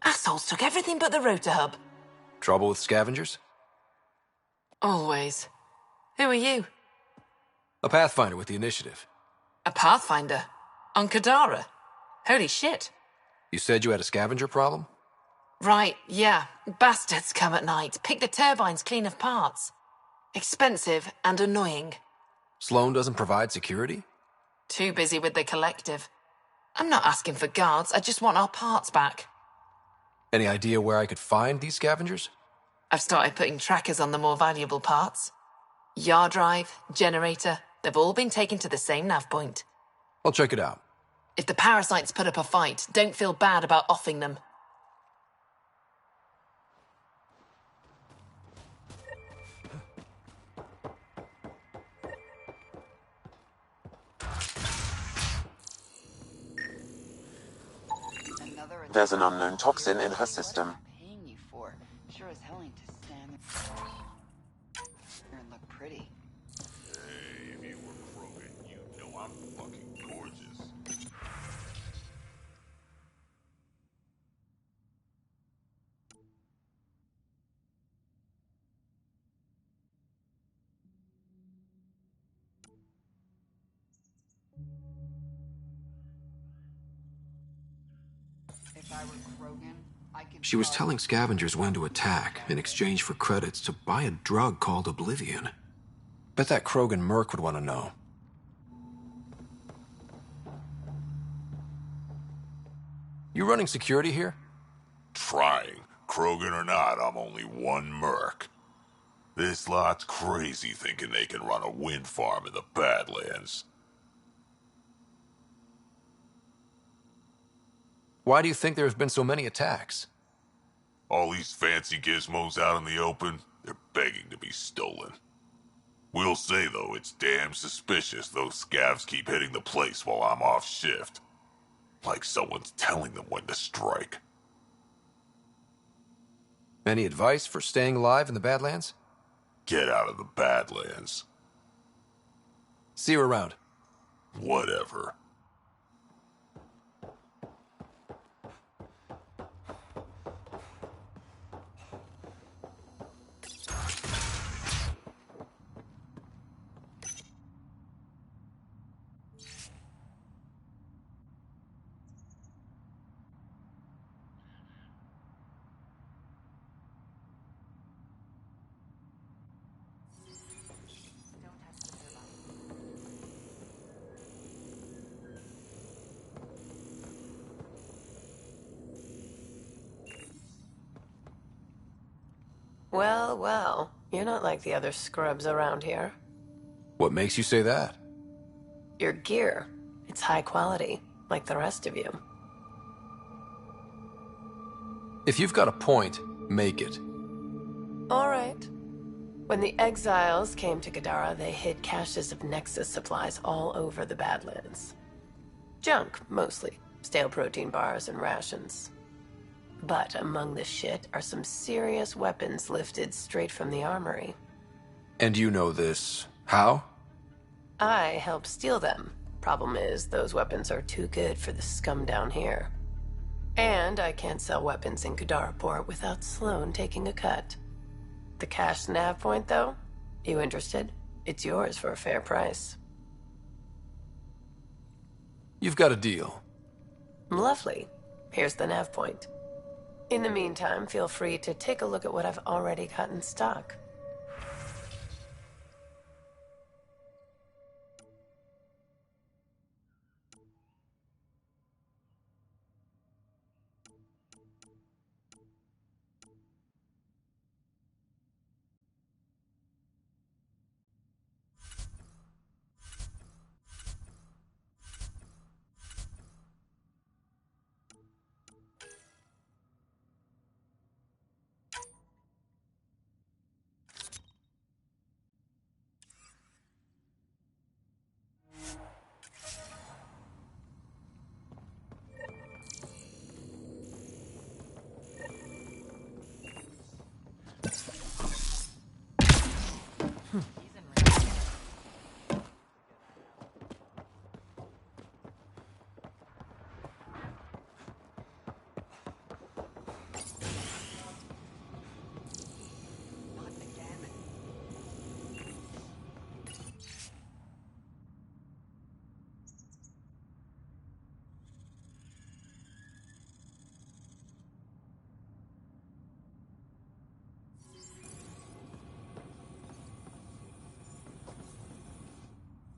Assholes took everything but the rotor hub. Trouble with scavengers? Always. Who are you? A Pathfinder with the Initiative. A Pathfinder? On Kadara? Holy shit. You said you had a scavenger problem? Right, yeah. Bastards come at night, pick the turbines clean of parts. Expensive and annoying. Sloan doesn't provide security? Too busy with the collective. I'm not asking for guards, I just want our parts back. Any idea where I could find these scavengers? I've started putting trackers on the more valuable parts. Yard drive, generator, they've all been taken to the same nav point. I'll check it out. If the parasites put up a fight, don't feel bad about offing them. There's an unknown toxin in her system. Paying you for. Sure as hell ain't to stand there and look pretty. Hey, if you were Krogan, you know I'm fucking gorgeous. If I were Krogan, I could. She was telling scavengers when to attack in exchange for credits to buy a drug called Oblivion. Bet that Krogan merc would want to know. You running security here? Trying. Krogan or not, I'm only one merc. This lot's crazy thinking they can run a wind farm in the Badlands. Why do you think there's been so many attacks? All these fancy gizmos out in the open, they're begging to be stolen. We'll say, though, it's damn suspicious those scavs keep hitting the place while I'm off shift. Like someone's telling them when to strike. Any advice for staying alive in the Badlands? Get out of the Badlands. See you around. Whatever. Well, well. You're not like the other scrubs around here. What makes you say that? Your gear. It's high quality, like the rest of you. If you've got a point, make it. All right. When the exiles came to Gadara, they hid caches of Nexus supplies all over the Badlands. Junk, mostly. Stale protein bars and rations. But among the shit are some serious weapons lifted straight from the armory. And you know this. How? I helped steal them. Problem is, those weapons are too good for the scum down here. And I can't sell weapons in Kadaraport without Sloan taking a cut. The cash nav point, though? You interested? It's yours for a fair price. You've got a deal. Lovely. Here's the nav point. In the meantime, feel free to take a look at what I've already got in stock.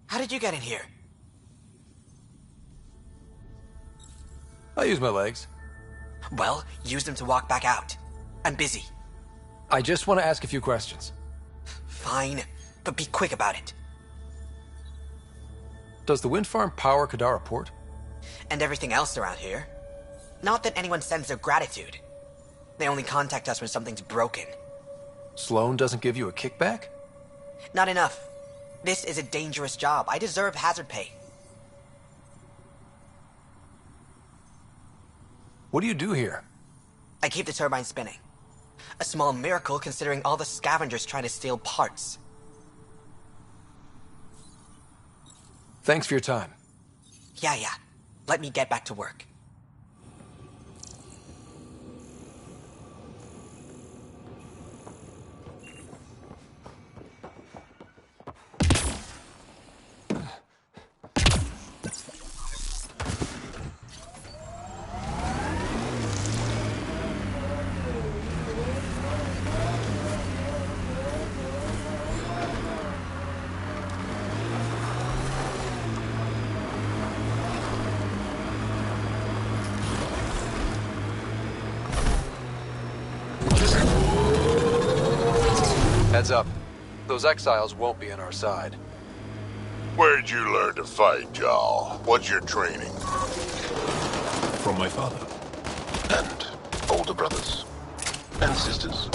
How did you get in here? I use my legs. Well, use them to walk back out. I'm busy. I just want to ask a few questions. Fine, but be quick about it. Does the wind farm power Kadara Port? And everything else around here. Not that anyone sends their gratitude. They only contact us when something's broken. Sloan doesn't give you a kickback? Not enough. This is a dangerous job. I deserve hazard pay. What do you do here? I keep the turbine spinning. A small miracle considering all the scavengers trying to steal parts. Thanks for your time. Yeah. Let me get back to work. Heads up. Those exiles won't be on our side. Where'd you learn to fight, Jarl? What's your training? From my father. And older brothers. And sisters.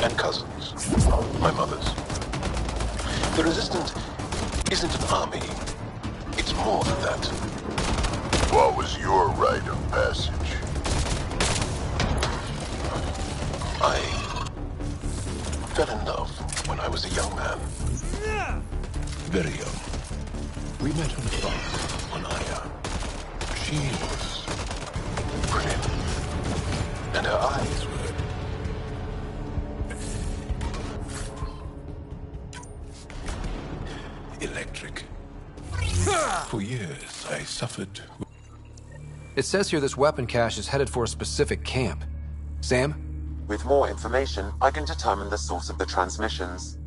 And cousins. My mother's. The Resistance isn't an army. It's more than that. What was your rite of passage? I fell in love when I was a young man. Very young. We met on a farm on Aya. She was brilliant. And her eyes were electric. For years, I suffered. It says here this weapon cache is headed for a specific camp. Sam? With more information, I can determine the source of the transmissions.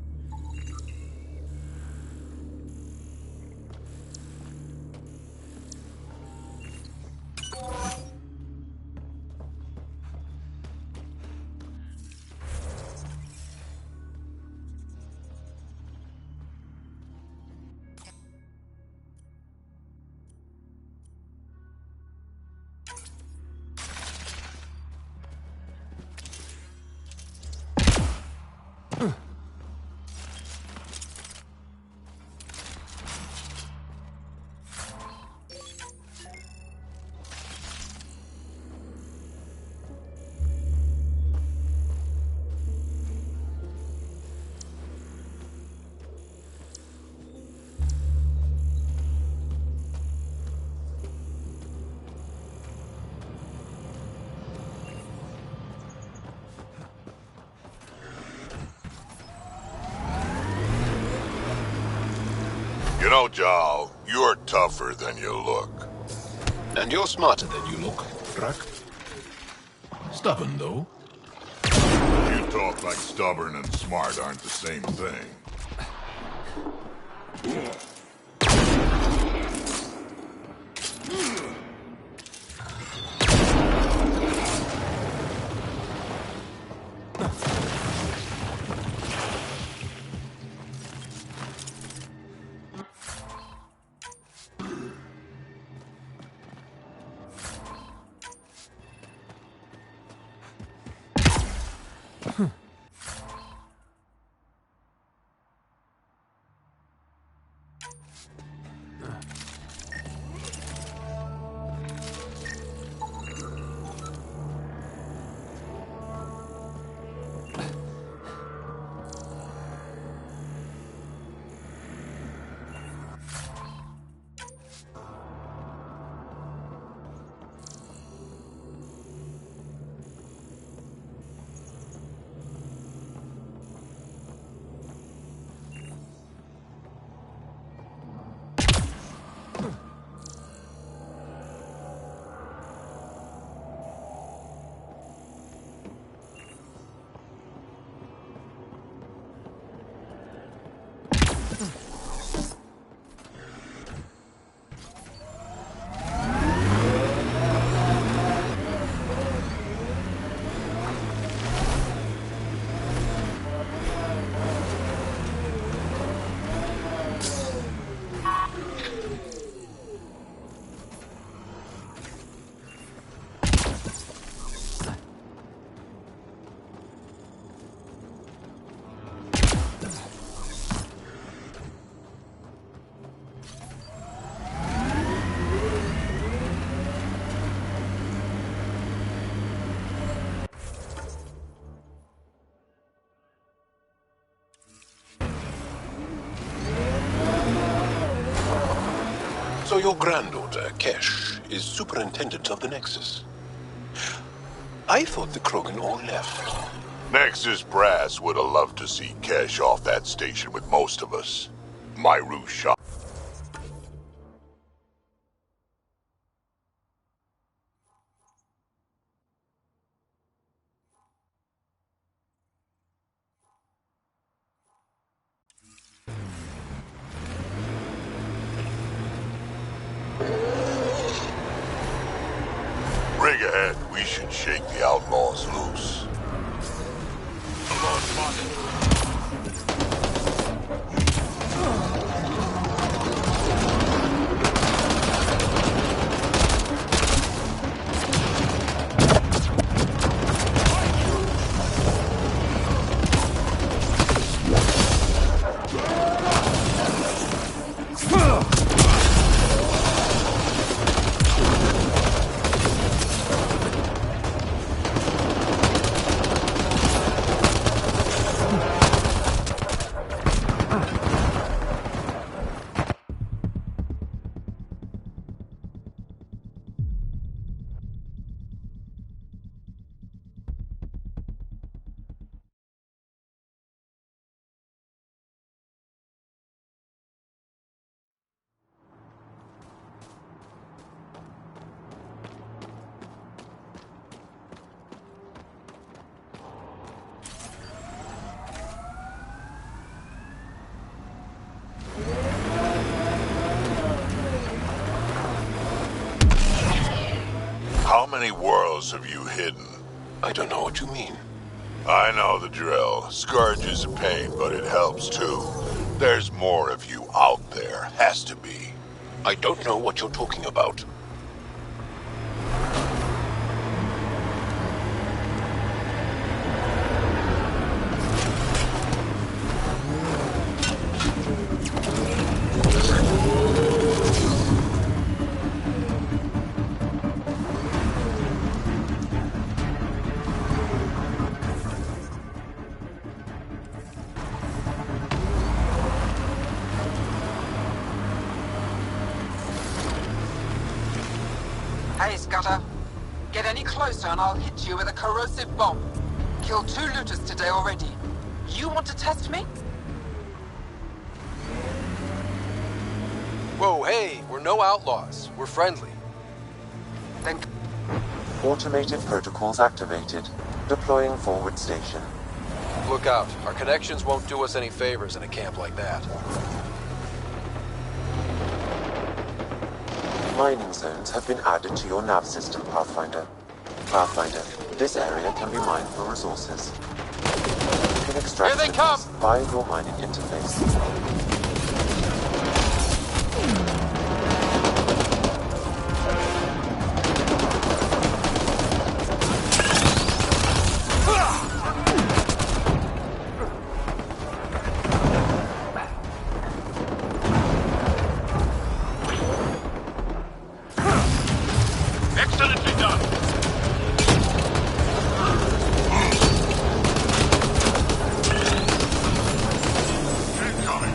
You know, Jarl, you're tougher than you look. And you're smarter than you look, Drak. Stubborn, though. You talk like stubborn and smart aren't the same thing. So your granddaughter, Kesh, is superintendent of the Nexus. I thought the Krogan all left. Nexus brass would have loved to see Kesh off that station with most of us. Myru shot. Rig ahead, we should shake the outlaws loose. How many worlds have you hidden? I don't know what you mean. I know the drill. Scourge is a pain, but it helps too. There's more of you out there. Has to be. I don't know what you're talking about. Hey, Scudder. Get any closer and I'll hit you with a corrosive bomb. Killed 2 looters today already. You want to test me? Whoa, hey, we're no outlaws. We're friendly. Then... Automated protocols activated. Deploying forward station. Look out. Our connections won't do us any favors in a camp like that. Mining zones have been added to your nav system, Pathfinder. Pathfinder, this area can be mined for resources. You can extract Here they come! via your mining interface. Excellently done. Incoming.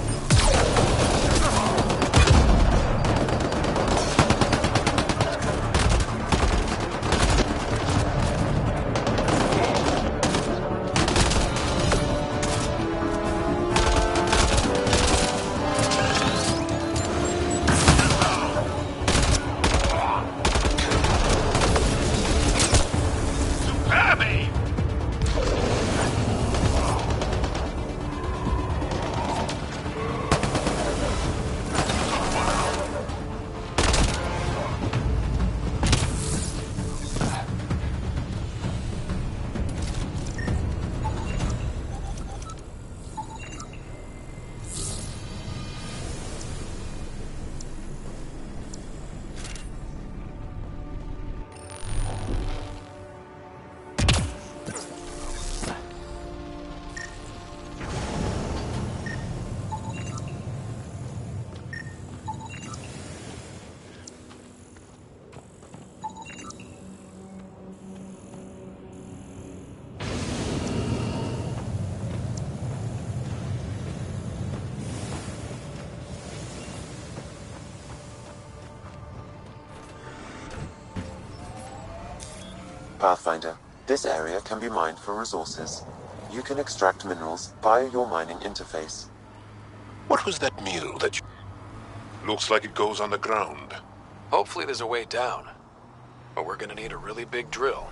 Pathfinder, this area can be mined for resources. You can extract minerals via your mining interface. What was that meal that you... Looks like it goes underground. Hopefully there's a way down. But we're gonna need a really big drill.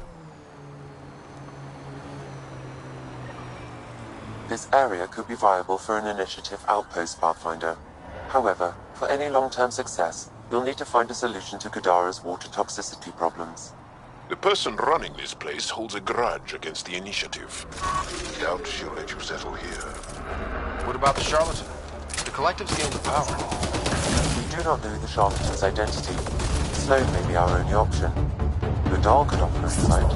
This area could be viable for an initiative outpost, Pathfinder. However, for any long-term success, you'll need to find a solution to Kadara's water toxicity problems. The person running this place holds a grudge against the initiative. Doubt she'll let you settle here. What about the charlatan? The collective's gained the power. We do not know the charlatan's identity. Sloan may be our only option. Kadar could offer insight.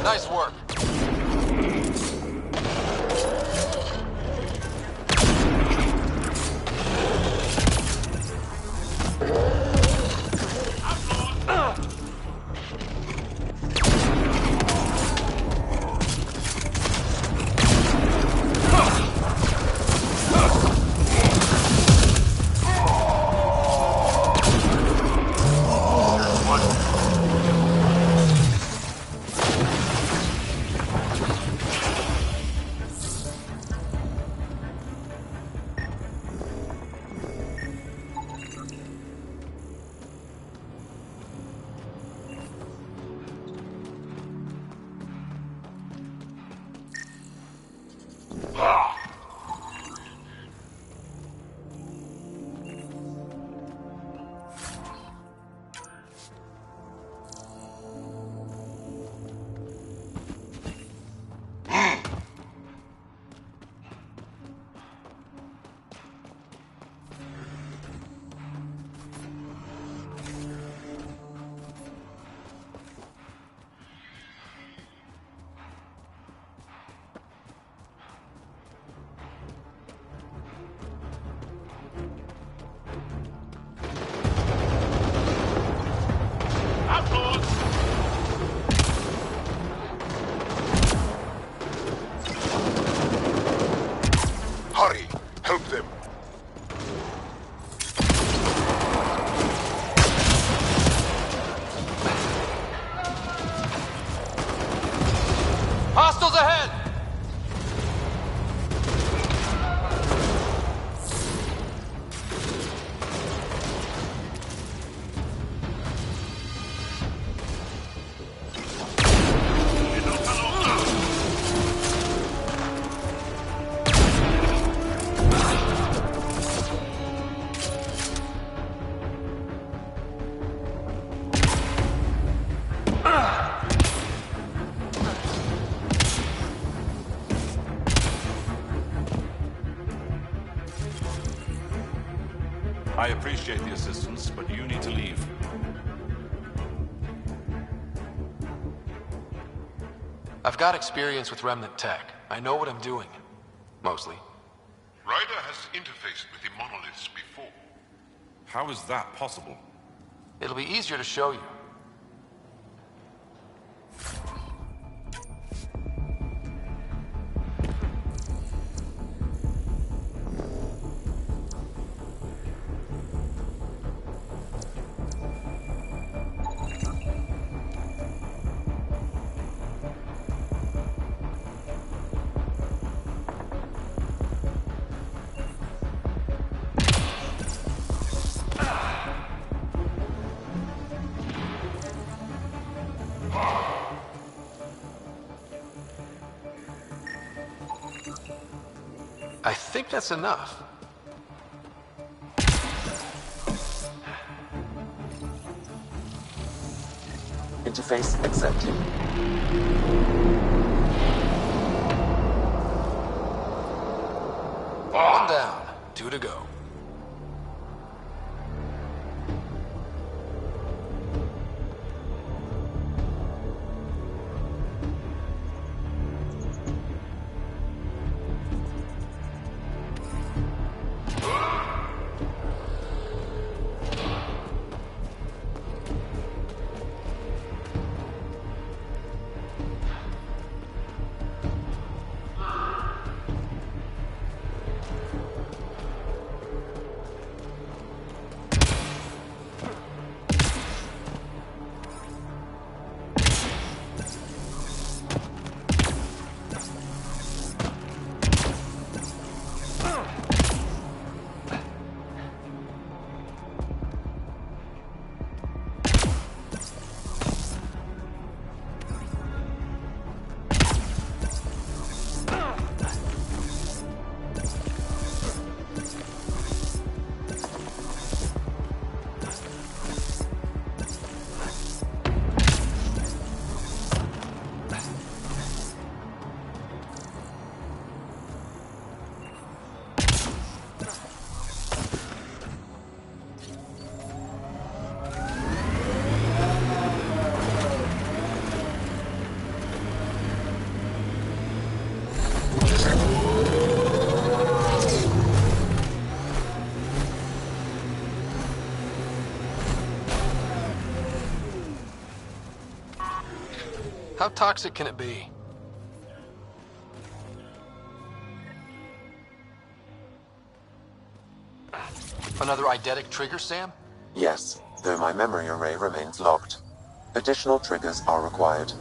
Nice work. Hurry! Help them! Hostiles ahead! I appreciate the assistance, but you need to leave. I've got experience with Remnant tech. I know what I'm doing. Mostly. Ryder has interfaced with the monoliths before. How is that possible? It'll be easier to show you. I think that's enough. Interface accepted. One down, 2 to go. How toxic can it be? Another eidetic trigger, Sam? Yes, though my memory array remains locked. Additional triggers are required.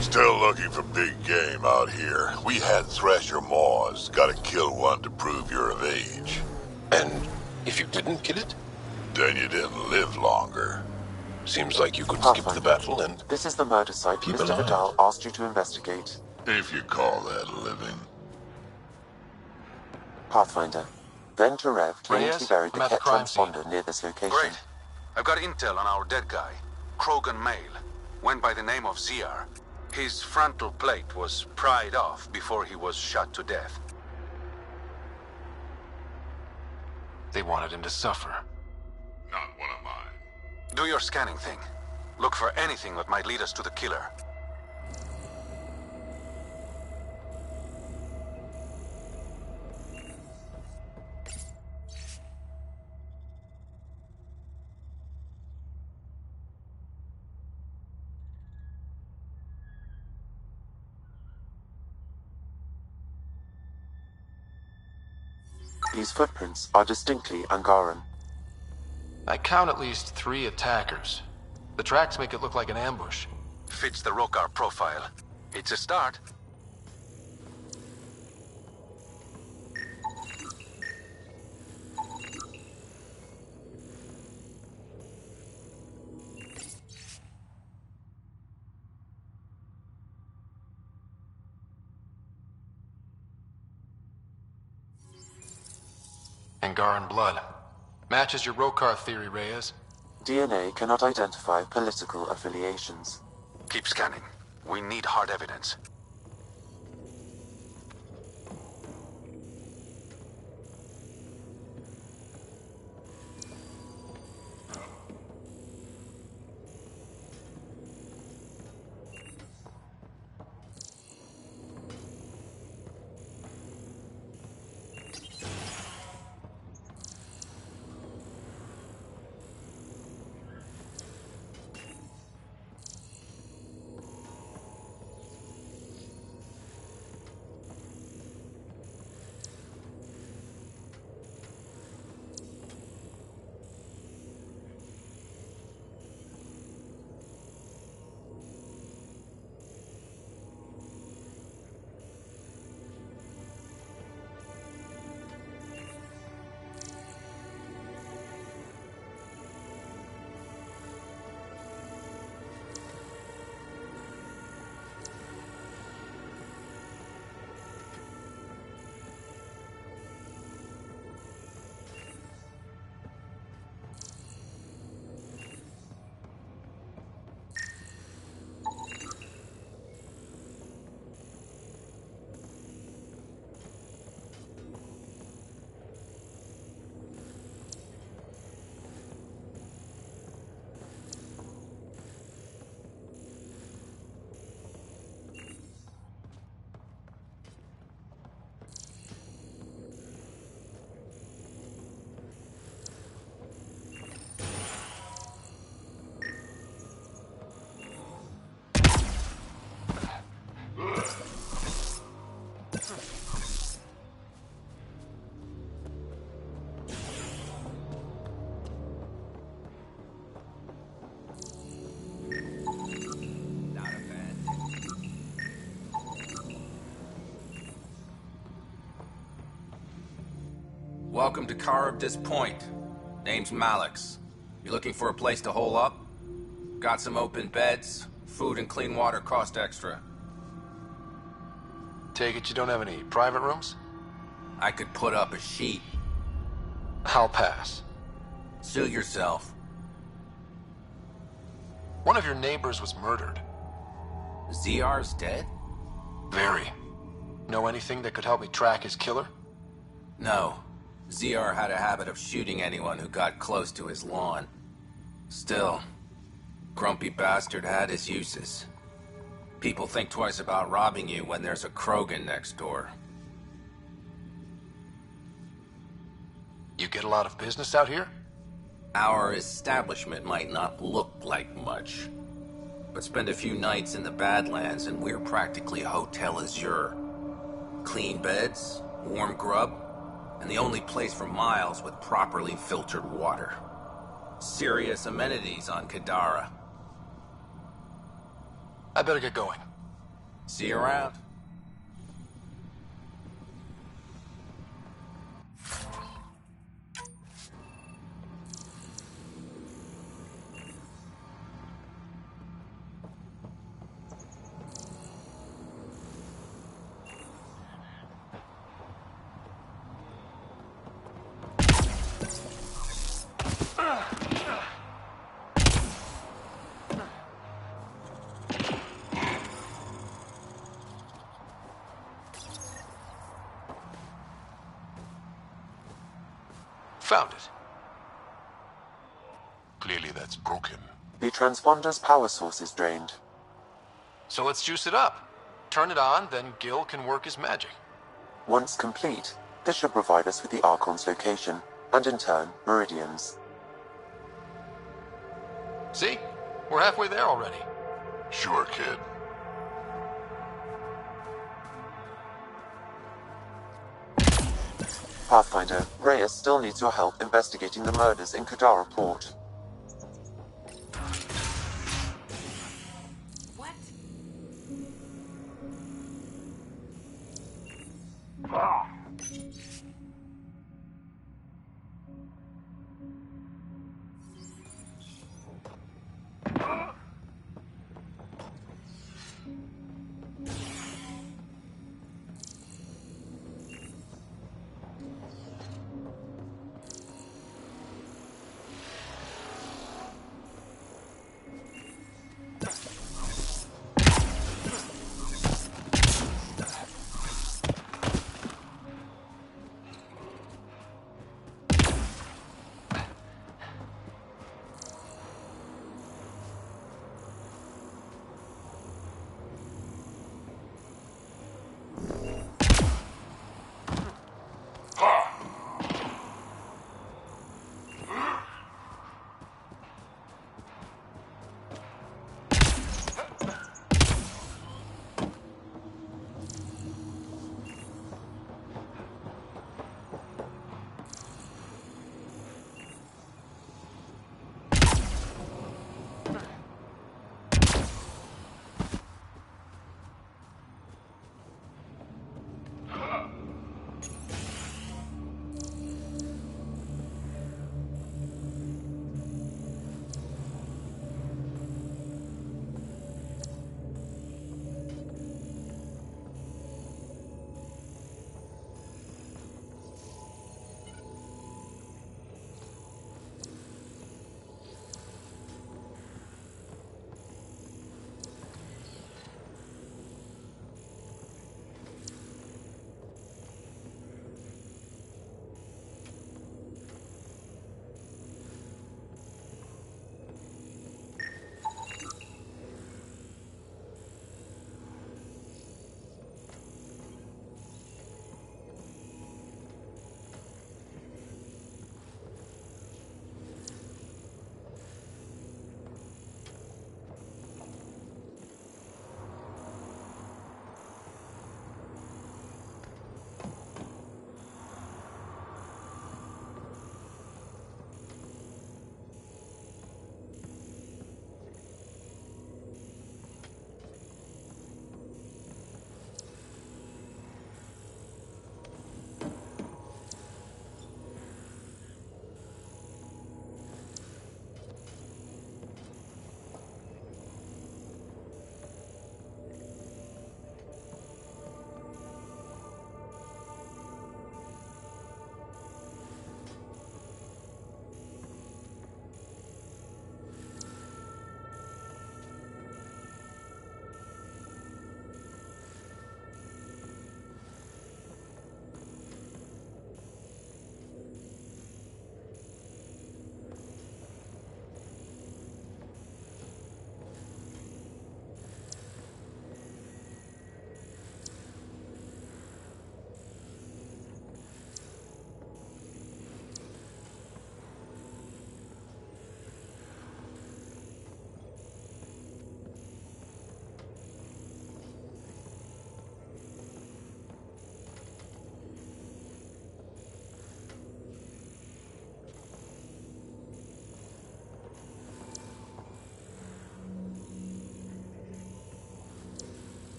Still looking for big game out here. We had Thresher Maws. Gotta kill one to prove you're of age. And if you didn't kill it? Then you didn't live longer. Seems like you could skip the battle and... This is the murder site Keep Mr. alive. Vidal asked you to investigate. If you call that living. Pathfinder. Ben Terev claimed Reyes, he buried I'm the at the Ket crime scene. transponder near this location. Great. I've got intel on our dead guy, Krogan Male. Went by the name of Ziar. His frontal plate was pried off before he was shot to death. They wanted him to suffer. Not one of mine. Do your scanning thing. Look for anything that might lead us to the killer. These footprints are distinctly Angaran. I count at least 3 attackers. The tracks make it look like an ambush. Fits the Rokar profile. It's a start. Angaran blood. Matches your Rokar theory, Reyes. DNA cannot identify political affiliations. Keep scanning. We need hard evidence. Welcome to Caribdis Point. Name's Malix. You looking for a place to hole up? Got some open beds. Food and clean water cost extra. Take it you don't have any private rooms? I could put up a sheet. I'll pass. Sue yourself. One of your neighbors was murdered. ZR's dead? Very. Know anything that could help me track his killer? No. ZR had a habit of shooting anyone who got close to his lawn. Still, grumpy bastard had his uses. People think twice about robbing you when there's a Krogan next door. You get a lot of business out here? Our establishment might not look like much, but spend a few nights in the Badlands and we're practically Hotel Azure. Clean beds, warm grub, and the only place for miles with properly filtered water. Serious amenities on Kadara. I better get going. See you around. Found it. Clearly that's broken. The transponder's power source is drained. So let's juice it up. Turn it on, then Gil can work his magic. Once complete, this should provide us with the Archon's location, and in turn, meridians. See? We're halfway there already. Sure, kid. Pathfinder, Reyes still needs your help investigating the murders in Kadara Port.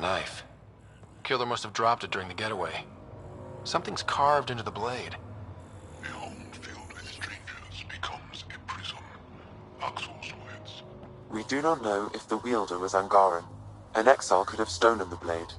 knife. Killer must have dropped it during the getaway. Something's carved into the blade. A home filled with strangers becomes a prison. Axel's words. We do not know if the wielder was Angaran. An exile could have stolen the blade,